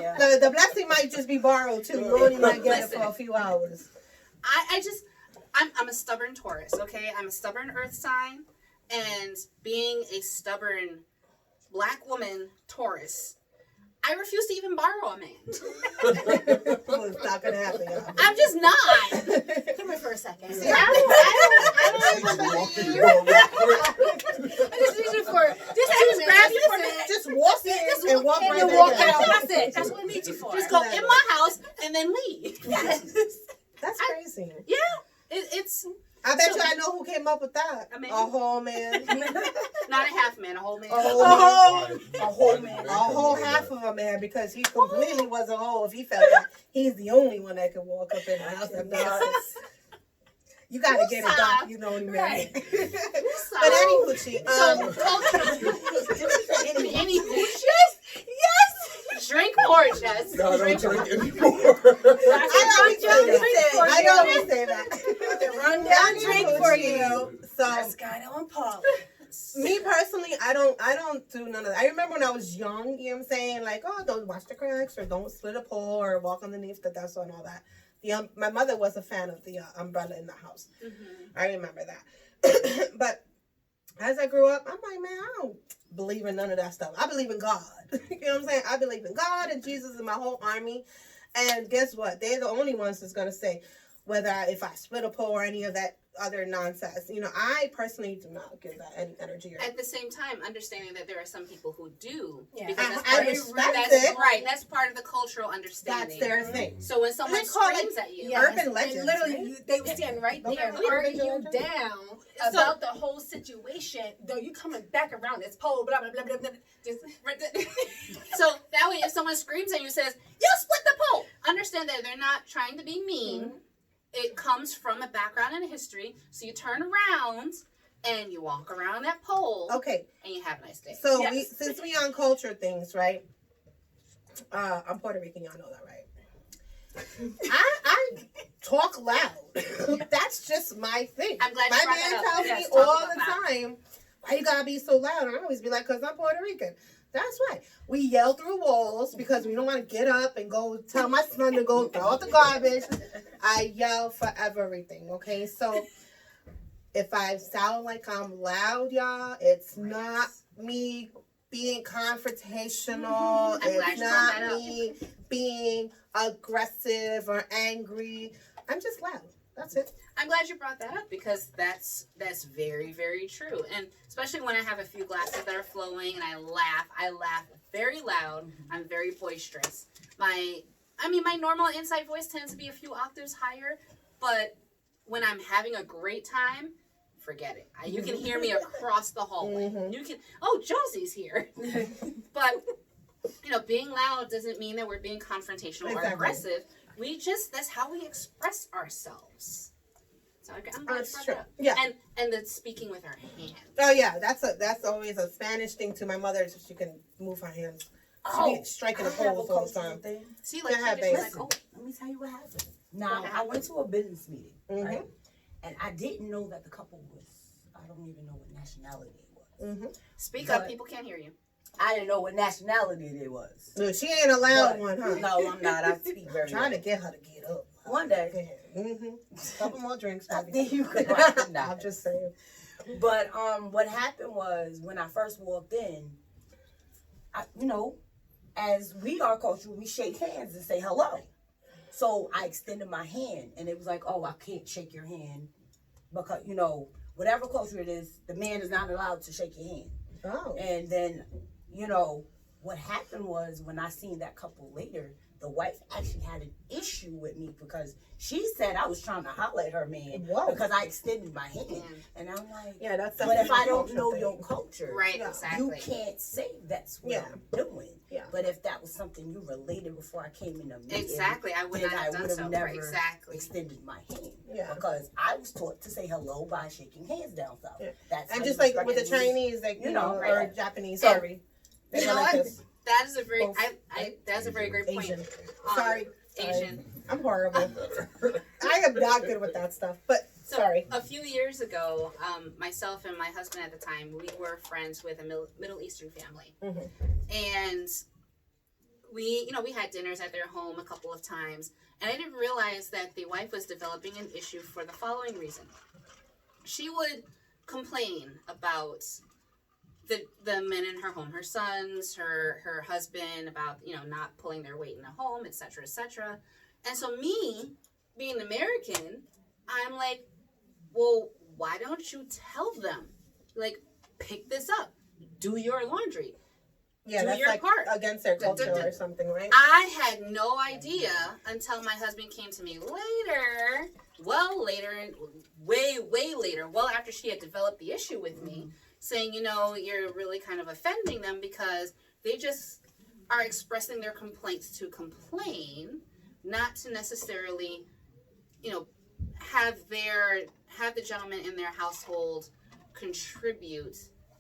Yeah. the blessing might just be borrowed too. You only might get it for a few hours. I'm a stubborn Taurus, okay? I'm a stubborn earth sign, and being a stubborn black woman Taurus, I refuse to even borrow a man. It's not gonna happen, y'all. I'm just not. Come here for a second. See, I don't even believe. I just need you for just grab you for that. Just walk in and walk right and walk there. out. That's it. That's what I need you for. Just go in my house and then leave. Yes. That's crazy. Yeah, it's I bet you I know who came up with that. A man? A whole man. not a half man, a whole man. A whole man. A whole man. A whole half of a man because he completely wasn't whole if he felt that he's the only one that could walk up in the house and not. You gotta get it Stop. done, you know what I mean? Right. But anywho, Any hooches? Yes. Drink more, Jess. No, don't Drink drink anymore. I always say that. The rundown Down drink drink for you. So Moscato and Paul. me personally, I don't do none of that. I remember when I was young, you know what I'm saying? Like, oh, don't watch the cracks or don't split a pole or walk underneath the desk and all that. My mother was a fan of the umbrella in the house. I remember that. But as I grew up, I'm like, man, I don't believe in none of that stuff. I believe in God. You know what I'm saying? I believe in God and Jesus and my whole army. And guess what? They're the only ones that's going to say whether if I split a pole or any of that other nonsense. You know, I personally do not give that any energy. Or At the same time, understanding that there are some people who do. Yeah. Because that's I part of, respect that's, it. right. That's part of the cultural that's understanding. their thing. So when someone They call it- screams at you, Yes. Urban legends, And literally, right? they would stand right there and Okay. argue you Urban legends. down about the whole situation. Though you coming back around this pole, blah blah blah blah blah. Just so that way, if someone screams at you and says, "You split the pole," understand that they're not trying to be mean. it comes from a background and a history. So you turn around and you walk around that pole, Okay, and you have a nice day. so Yes. since we on culture things, right? I'm Puerto Rican, y'all know that, right? I talk loud. That's just my thing. I'm glad you my brought man that up. tells Yes, me talk all about the that. time, why you gotta be so loud? And I always be like, cause I'm Puerto Rican. That's right. We yell through walls because we don't want to get up and go tell my son to go throw out the garbage. I yell for everything. Okay, so if I sound like I'm loud, y'all, it's not me being confrontational. I'm glad It's you brought not that up. me being aggressive or angry. I'm just loud. That's it. I'm glad you brought that up because that's very, very true. And especially when I have a few glasses that are flowing and I laugh very loud. I'm very boisterous. My normal inside voice tends to be a few octaves higher, but when I'm having a great time, forget it. You can hear me across the hallway. Mhm. You can, oh, Josie's here. But, being loud doesn't mean that we're being confrontational or Exactly. aggressive. That's how we express ourselves. So I'm glad you That's brought true. that up. Yeah. And the speaking with our hands. Oh yeah, that's always a Spanish thing to my mother, so she can move her hands. She be striking the I have a poles all the cultural time. thing. See, like, Go ahead, she just babe. like, oh, Let me tell you what happened. Now, What I went to a business meeting, Mhm. right? And I didn't know that the couple was, I don't even know what nationality it was. Mm-hmm. speak up, But- people can't hear you. I didn't know what nationality it was. No, she ain't a loud But- one, huh? No, I'm not. I speak very Trying to low. get her to get up. One day. Mm-hmm. Couple more drinks, I baby. think you could write I'm just saying. But what happened was when I first walked in, as we are cultural, we shake hands and say hello. So I extended my hand, and it was like, oh, I can't shake your hand because whatever culture it is, the man is not allowed to shake your hand. Oh. And then, what happened was when I seen that couple later, the wife actually had an issue with me because she said I was trying to holler at her man Whoa. because I extended my hand. Yeah. And I'm like, Yeah, that's but if I don't culture know thing. your culture, Right, Yeah. exactly. you can't say that's what Yeah. I'm doing. Yeah. But if that was something you related before I came in the meeting, Exactly. I would then not I have done would have so. never Right, exactly. extended my hand. Yeah. Because I was taught to say hello by shaking hands down south. Yeah. That's And how just you like respect with the and Chinese, like you know, or right. Japanese. And- Sorry. They You go know like what? this. That is a very, Both. that's a very great point. Asian. Um, Sorry. Asian. I'm horrible. I am not good with that stuff. But So sorry. a few years ago, myself and my husband at the time, we were friends with a Middle Eastern family, Mhm. and we had dinners at their home a couple of times, and I didn't realize that the wife was developing an issue for the following reason. She would complain about the men in her home, her sons, her husband, about not pulling their weight in the home, etc., etc. And so me, being an American, I'm like, well, why don't you tell them? Like, pick this up. Do your laundry. Yeah, do that's your like part. against their culture or something, right? I had no idea until my husband came to me later. Well, way later. Well, after she had developed the issue with me, saying, you're really kind of offending them because they just are expressing their complaints to complain, not to necessarily, have the gentleman in their household contribute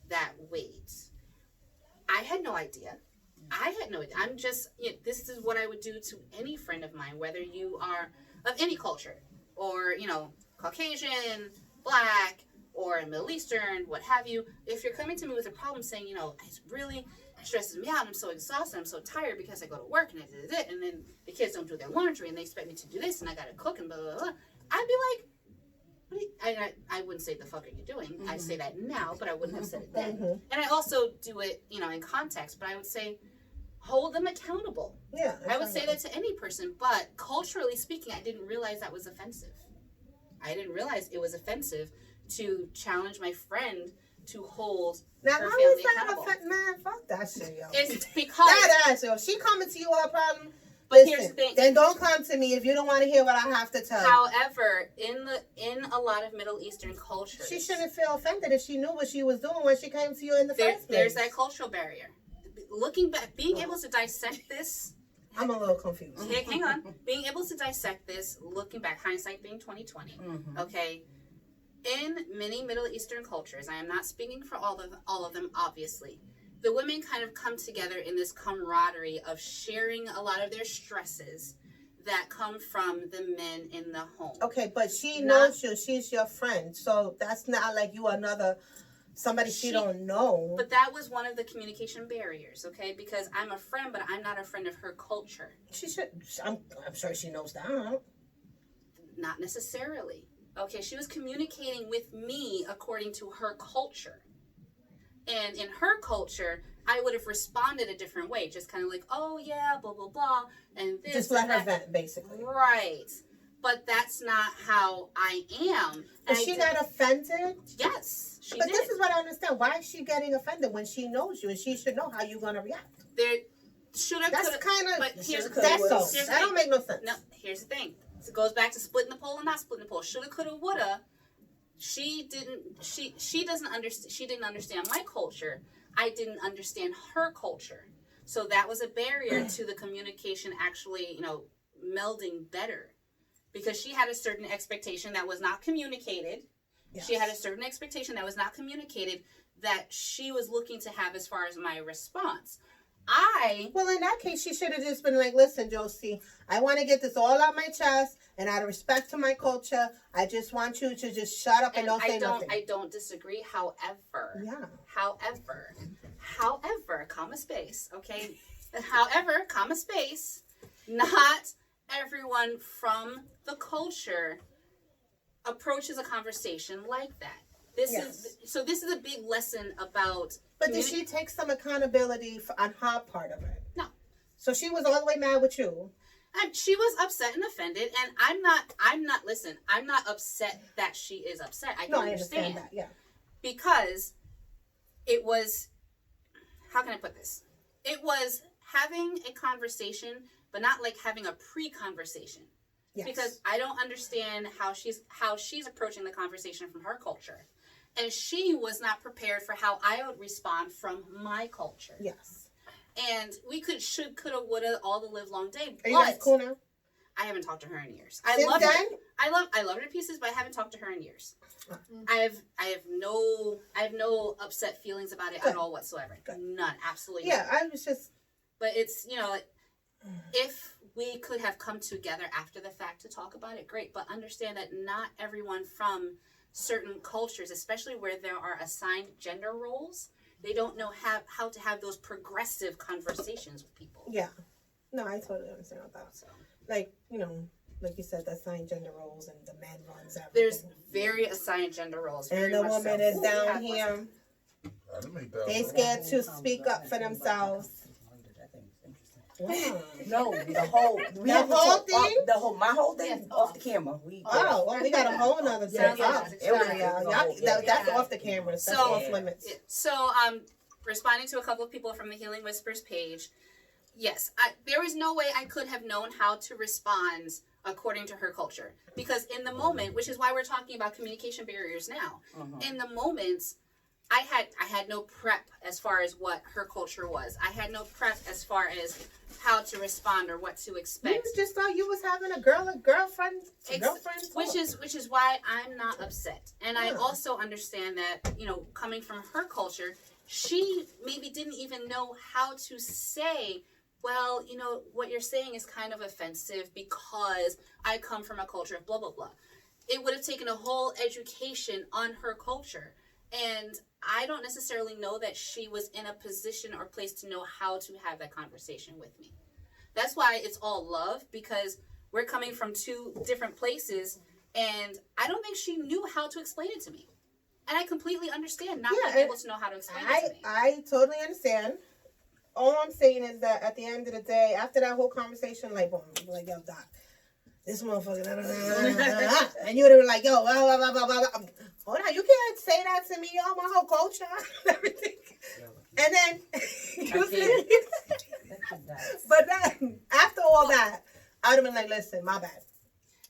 that weight. I had no idea. I'm just, this is what I would do to any friend of mine, whether you are of any culture or, Caucasian, Black, or Middle Eastern, what have you. If you're coming to me with a problem saying, it really stresses me out, I'm so exhausted, I'm so tired because I go to work and and then the kids don't do their laundry and they expect me to do this and I gotta cook and blah, blah, blah. I'd be like, I wouldn't say the fuck are you doing? I say that now, but I wouldn't have said it then. Mhm. And I also do it, in context, but I would say hold them accountable. Yeah. I would say that to any person, but culturally speaking, I didn't realize that was offensive. I didn't realize it was offensive to challenge my friend to hold Now, her how family is that accountable. man? Fuck that shit, yo. It's because, That ass, yo. She coming to you with a problem. but Listen, here's the thing. Then don't come to me if you don't want to hear what I have to tell you. However, in a lot of Middle Eastern cultures, She shouldn't feel offended if she knew what she was doing when she came to you in the first place. there's that cultural barrier. Looking back, being able to dissect this I'm a little confused. hang on, being able to dissect this, looking back, hindsight being 2020. Okay, in many Middle Eastern cultures, I am not speaking for all of them, obviously. The women kind of come together in this camaraderie of sharing a lot of their stresses that come from the men in the home. Okay, but she knows you. She's your friend. So that's not like you another somebody she don't know. But that was one of the communication barriers, okay? Because I'm a friend, but I'm not a friend of her culture. She should. I'm sure she knows that. Not necessarily. Okay, she was communicating with me according to her culture. And in her culture, I would have responded a different way. Just kind of like, oh, yeah, blah, blah, blah. And this. Just let her vent, basically. Right. But that's not how I am. And she got offended? Yes, she but did. This is what I understand. Why is she getting offended when she knows you and she should know how you're going to react? There should have. That's kind of. But here's that's so. here's That don't make no sense. No, here's the thing. So it goes back to splitting the pole and not splitting the pole. Shoulda, coulda, woulda. She doesn't understand. She didn't understand my culture. I didn't understand her culture. So that was a barrier to the communication actually, melding better. Because she had a certain expectation that was not communicated. Yes. She had a certain expectation that was not communicated that she was looking to have as far as my response. Well, in that case, she should have just been like, listen, Josie, I want to get this all out my chest, and out of respect to my culture, I just want you to just shut up and don't say nothing. I don't disagree, however. Yeah. However, comma space, okay? However, comma space, not everyone from the culture approaches a conversation like that. This is a big lesson about. But did she take some accountability on her part of it? No. So she was all the way mad with you. She was upset and offended, and I'm not. Listen, I'm not upset that she is upset. I understand that. Yeah. Because it was. How can I put this? It was having a conversation, but not like having a pre-conversation. Yes. Because I don't understand how she's approaching the conversation from her culture. And she was not prepared for how I would respond from my culture. Yes. And we should, coulda, woulda all the live long day. Are you guys cool now? I haven't talked to her in years. I love her to pieces, but I haven't talked to her in years. Mm-hmm. I have no upset feelings about it at all whatsoever. Good. None. Absolutely. Yeah, I was just. But it's if we could have come together after the fact to talk about it, great. But understand that not everyone from certain cultures, especially where there are assigned gender roles, they don't know how to have those progressive conversations with people. Yeah. No, I totally understand about that. So, like you said, the assigned gender roles and the man runs everything. There's very assigned gender roles. And the woman is down here. They scared to speak up for themselves. Wow. No, my whole thing off the camera. We got a whole nother thing. That's off the camera. That's off limits. So, responding to a couple of people from the Healing Whispers page, yes, there was no way I could have known how to respond according to her culture, because in the moment, which is why we're talking about communication barriers now. In the moment, I had no prep as far as what her culture was. I had no prep as far as how to respond or what to expect. You just thought you was having a girlfriend. Which is why I'm not upset. And I also understand that, coming from her culture, she maybe didn't even know how to say, well, what you're saying is kind of offensive because I come from a culture of blah, blah, blah. It would have taken a whole education on her culture. And I don't necessarily know that she was in a position or place to know how to have that conversation with me. That's why it's all love, because we're coming from two different places, and I don't think she knew how to explain it to me. And I completely understand not being able to know how to explain it to me. I totally understand. All I'm saying is that at the end of the day, after that whole conversation, like, boom, like, yo, Doc, this motherfucker, and you would have been like, yo, blah, blah, blah, blah, blah. Hold on, you can't say that to me, yo, my whole culture and everything. And then, but then, after all that, I would have been like, listen, my bad.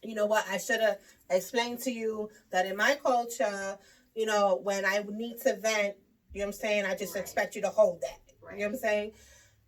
You know what, I should have explained to you that in my culture, when I need to vent, you know what I'm saying, I just expect you to hold that. Right. You know what I'm saying?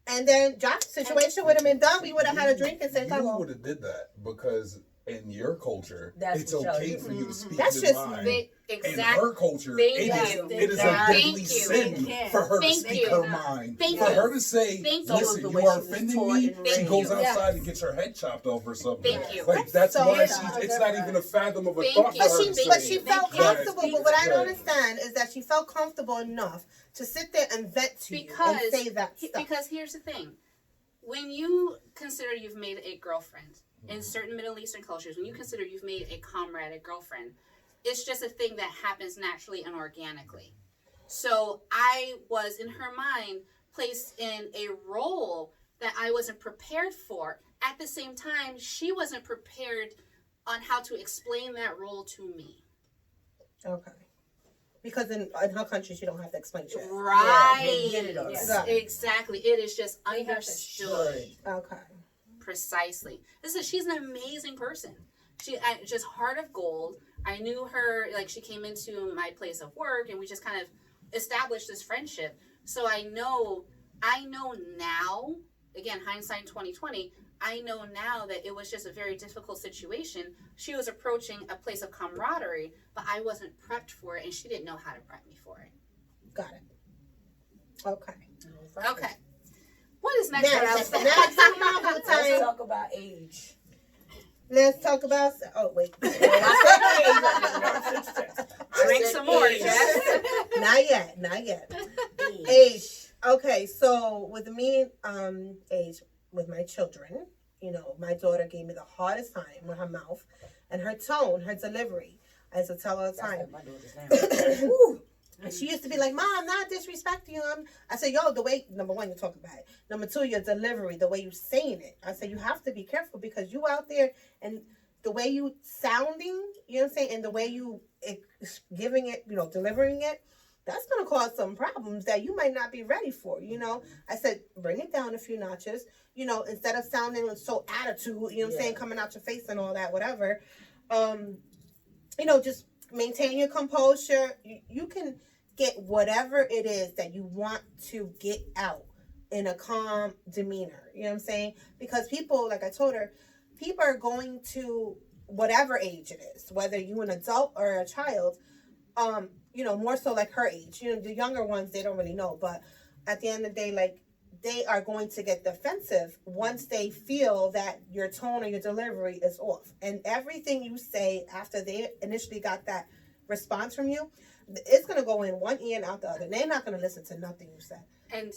And then Josh's situation would have been done. We would have had a drink and said, "Come You on." would have did that because in your culture, That's it's what y'all okay do. for you to speak That's your just mind. In Exactly. her culture, Thank it you. is a Thank deadly you. sin Thank for her Thank to speak you. her mind. Thank For you. her to say, Thank you. listen, The you way are she was offending taught me, and she raised. goes Thank outside and gets her head chopped off or something. Thank you. Like, that's So- why So it's not even a fathom of a Thank thought you. for But her she, to but say she felt Thank you. comfortable. But what I don't Right. understand is that she felt comfortable enough to sit there and vent to you Because and say that stuff. because here's the thing. When you consider you've made a girlfriend in certain Middle Eastern cultures, when you consider you've made a comrade, a girlfriend, it's just a thing that happens naturally and organically. So I was, in her mind, placed in a role that I wasn't prepared for. At the same time, she wasn't prepared on how to explain that role to me. Okay. Because in her country, she don't have to explain shit. Right. they get it already. Yeah. Exactly. It is just They have to understood. Okay. Precisely. She's an amazing person. Just heart of gold. I knew her, like, she came into my place of work and we just kind of established this friendship. So I know now, again, hindsight 2020, I know now that it was just a very difficult situation. She was approaching a place of camaraderie, but I wasn't prepped for it and she didn't know how to prep me for it. Got it. Okay. Okay. What is next? Next, Next. next Marvel Let's time. talk about age. Let's talk about. Oh wait. Drink some more, Jess. Not yet. Not yet. Age. Okay, so with me, age with my children, my daughter gave me the hardest time with her mouth and her tone, her delivery. I used to tell her all the time. That's like my daughter's name. Woo. And she used to be like, "Mom, I'm not disrespecting you." I said, "Yo, the way, number one, you're talking about it. Number two, your delivery, the way you saying it." I said, "You have to be careful because you out there and the way you sounding, you know what I'm saying, and the way you giving it, delivering it, that's going to cause some problems that you might not be ready for, I said, bring it down a few notches, instead of sounding so attitude, you know what I'm saying, coming out your face and all that, whatever. Just maintain your composure. You can get whatever it is that you want to get out in a calm demeanor. You know what I'm saying? Because people, like I told her, people are going to whatever age it is, whether you an adult or a child, more so like her age. The younger ones, they don't really know. But at the end of the day, like, they are going to get defensive once they feel that your tone or your delivery is off. And everything you say after they initially got that response from you, it's going to go in one ear and out the other. They're not going to listen to nothing you say. And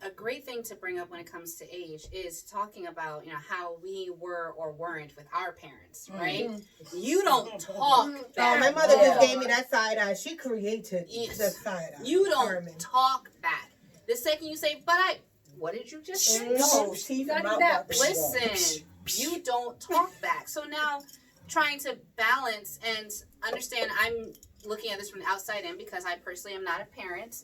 a great thing to bring up when it comes to age is talking about, how we were or weren't with our parents, right? Mm-hmm. You don't talk back. Oh, my mother just gave me that side eye. She created Yes. the side eye. You don't Carmen. talk back. The second you say, what did you just say? No, teeth Not and mouth that. about to be gone. Listen, you don't talk back. So now trying to balance and understand, I'm looking at this from the outside in because I personally am not a parent.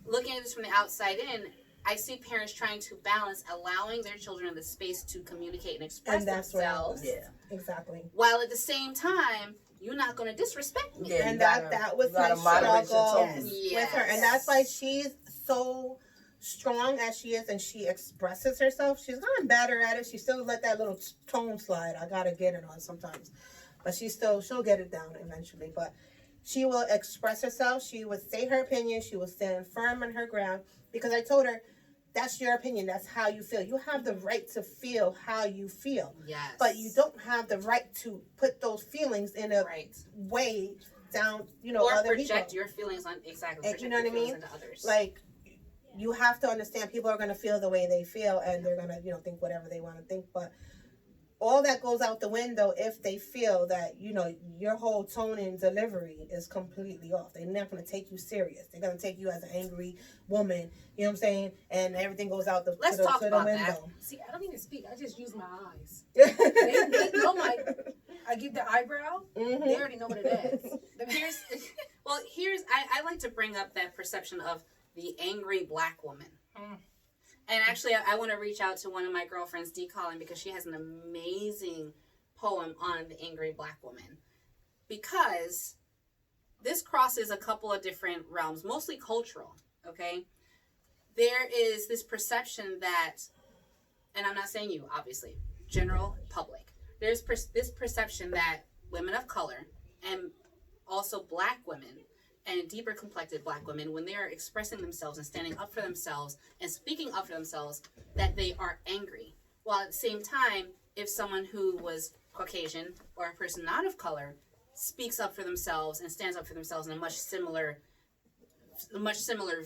Looking at this from the outside in, I see parents trying to balance allowing their children the space to communicate and express And that's what I themselves, Yeah. Exactly. while at the same time, you're not going to disrespect me. Yeah, And you that gotta- was you gotta my moderate your struggle tone. with her. And that's why she's so strong as she is and she expresses herself. She's gotten better at it. She still let that little tone slide. I gotta get it on sometimes. But she'll get it down eventually. But she will express herself. She will say her opinion. She will stand firm on her ground. Because I told her, that's your opinion. That's how you feel. You have the right to feel how you feel. Yes. But you don't have the right to put those feelings in a right. way down, Or other project people. your feelings on exactly. And Project you know your what I mean? feelings into others. Like, you have to understand people are going to feel the way they feel and they're going to, think whatever they want to think. But all that goes out the window if they feel that, your whole tone and delivery is completely off. They're not going to take you serious. They're going to take you as an angry woman, you know what I'm saying? And everything goes out Let's to talk the about window. See, I don't even speak. I just use my eyes. They know I give the eyebrow. Mhm. They already know what it is. I like to bring up that perception of the angry black woman. And actually, I want to reach out to one of my girlfriends, Dee Collin, because she has an amazing poem on the angry black woman. Because this crosses a couple of different realms, mostly cultural, okay? there is this perception that, and I'm not saying you, obviously, general public, there's this perception that women of color and also black women and deeper complected black women, when they are expressing themselves and standing up for themselves and speaking up for themselves, that they are angry. While at the same time, if someone who was Caucasian or a person not of color speaks up for themselves and stands up for themselves in a much similar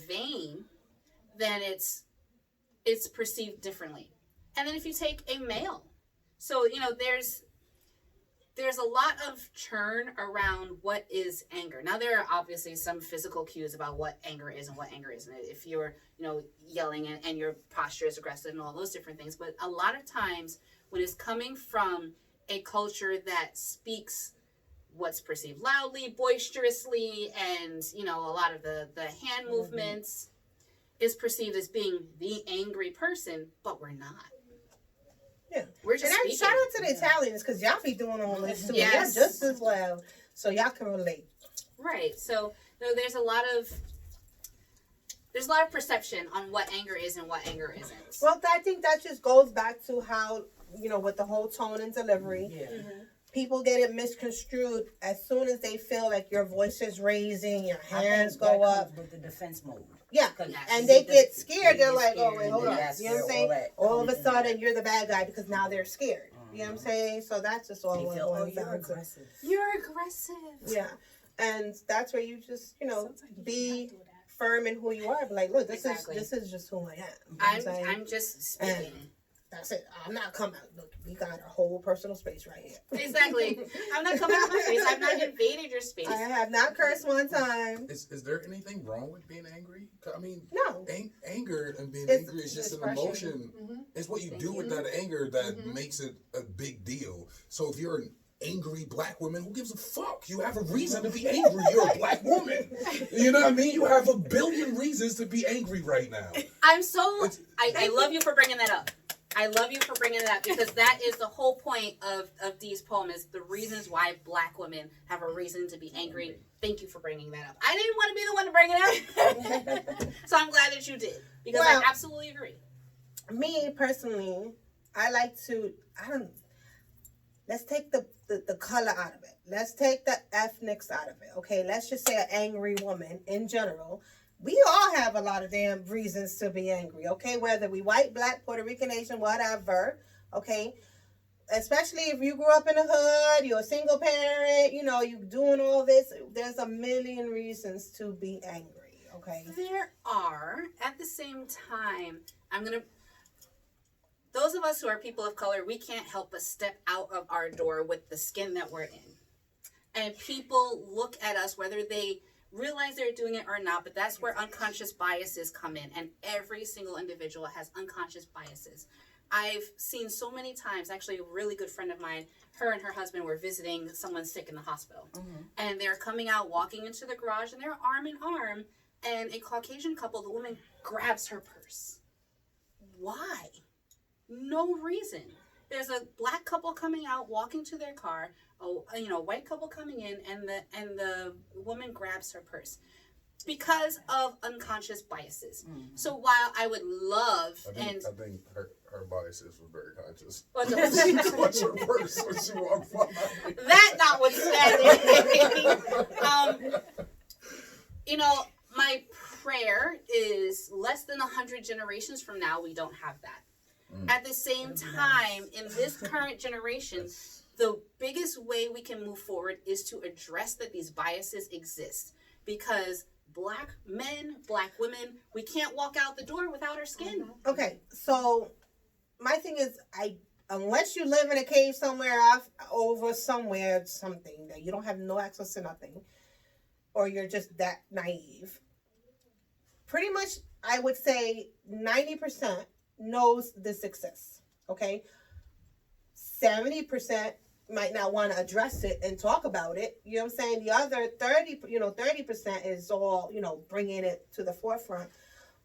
vein, then it's perceived differently. And then if you take a male, so there's a lot of churn around what is anger. Now, there are obviously some physical cues about what anger is and what anger isn't. If you're, yelling and your posture is aggressive and all those different things. But a lot of times when it's coming from a culture that speaks what's perceived loudly, boisterously, and, a lot of the hand movements is perceived as being the angry person, but we're not. Yeah. We're just and speaking. shout out to the Italians, because y'all be doing all this too. Yes. Y'all just as well, so y'all can relate. Right. So there's a lot of perception on what anger is and what anger isn't. Well, I think that just goes back to how, with the whole tone and delivery, people get it misconstrued as soon as they feel like your voice is raising, your hands go up. With the defense mode. Yeah, Yes. and they get scared. They're like, oh, wait, scared, hold on. that's You know what I'm where saying? All of a everything sudden, goes. you're the bad guy because now they're scared. You know what I'm saying? So that's just all They what it feel, boils you're down to. aggressive. You're aggressive. Yeah, and that's where you just, Sometimes you be have to do that. firm in who you are. But like, look, this Exactly. is just who I am. You know what I'm saying? I'm just speaking. That's it. I'm not coming. Look, we got a whole personal space right here. Exactly. I'm not coming out my face. I've not invaded your space. I have not cursed one time. Is there anything wrong with being angry? I mean, No. anger and being It's angry is just an expression. emotion. It's what you do with that anger that makes it a big deal. So if you're an angry black woman, who gives a fuck? You have a reason to be angry. You're a black woman. You know what I mean? You have a billion reasons to be angry right now. I'm so... I love you for bringing that up. I love you for bringing it up, because that is the whole point of Dee's poem, is the reasons why black women have a reason to be angry. Thank you for bringing that up. I didn't want to be the one to bring it up. So I'm glad that you did, because Well, I absolutely agree. Me personally, I like to. Let's take the color out of it. Let's take the ethnics out of it. Okay, let's just say an angry woman in general. We all have a lot of damn reasons to be angry, okay? Whether we white, black, Puerto Rican, Asian, whatever, okay? Especially if you grew up in the hood, you're a single parent, you doing all this. There's a million reasons to be angry, okay? There are, at the same time, those of us who are people of color, we can't help but step out of our door with the skin that we're in. And people look at us, whether they realize they're doing it or not, but that's where unconscious biases come in, and every single individual has unconscious biases. I've seen so many times, actually a really good friend of mine, her and her husband were visiting someone sick in the hospital, and they're coming out, walking into the garage, and they're arm in arm, and a Caucasian couple, the woman grabs her purse. Why? No reason. There's a black couple coming out, walking to their car, a white couple coming in, and the woman grabs her purse because of unconscious biases. So while I would love I think her biases were very conscious. What's What's her purse when she walked by? that notwithstanding, my prayer is less than 100 generations from now, we don't have that. At the same time, in this current generation, the biggest way we can move forward is to address that these biases exist, because black men, black women, we can't walk out the door without our skin. Okay, so my thing is, unless you live in a cave somewhere something that you don't have no access to nothing, or you're just that naive, pretty much I would say 90% knows this exists. Okay, 70% might not want to address it and talk about it. You know what I'm saying? The other 30% is all, bringing it to the forefront.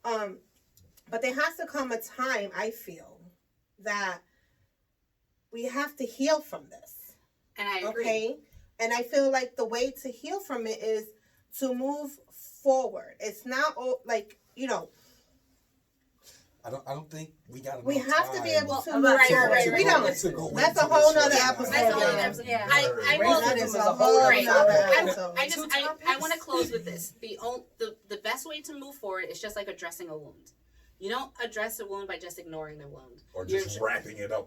But there has to come a time, I feel, that we have to heal from this. And I agree. Okay? And I feel like the way to heal from it is to move forward. It's not like, I don't think we got. We enough have to be time able to Well, move right, forward. right, We don't. to go That's into a whole this nother right episode. now. That's a whole Yeah. episode. Yeah. I will. That is a Racism whole Right. nother I episode. want to close with this. The best way to move forward is just like addressing a wound. You don't address a wound by just ignoring the wound. Or You're just wrapping it up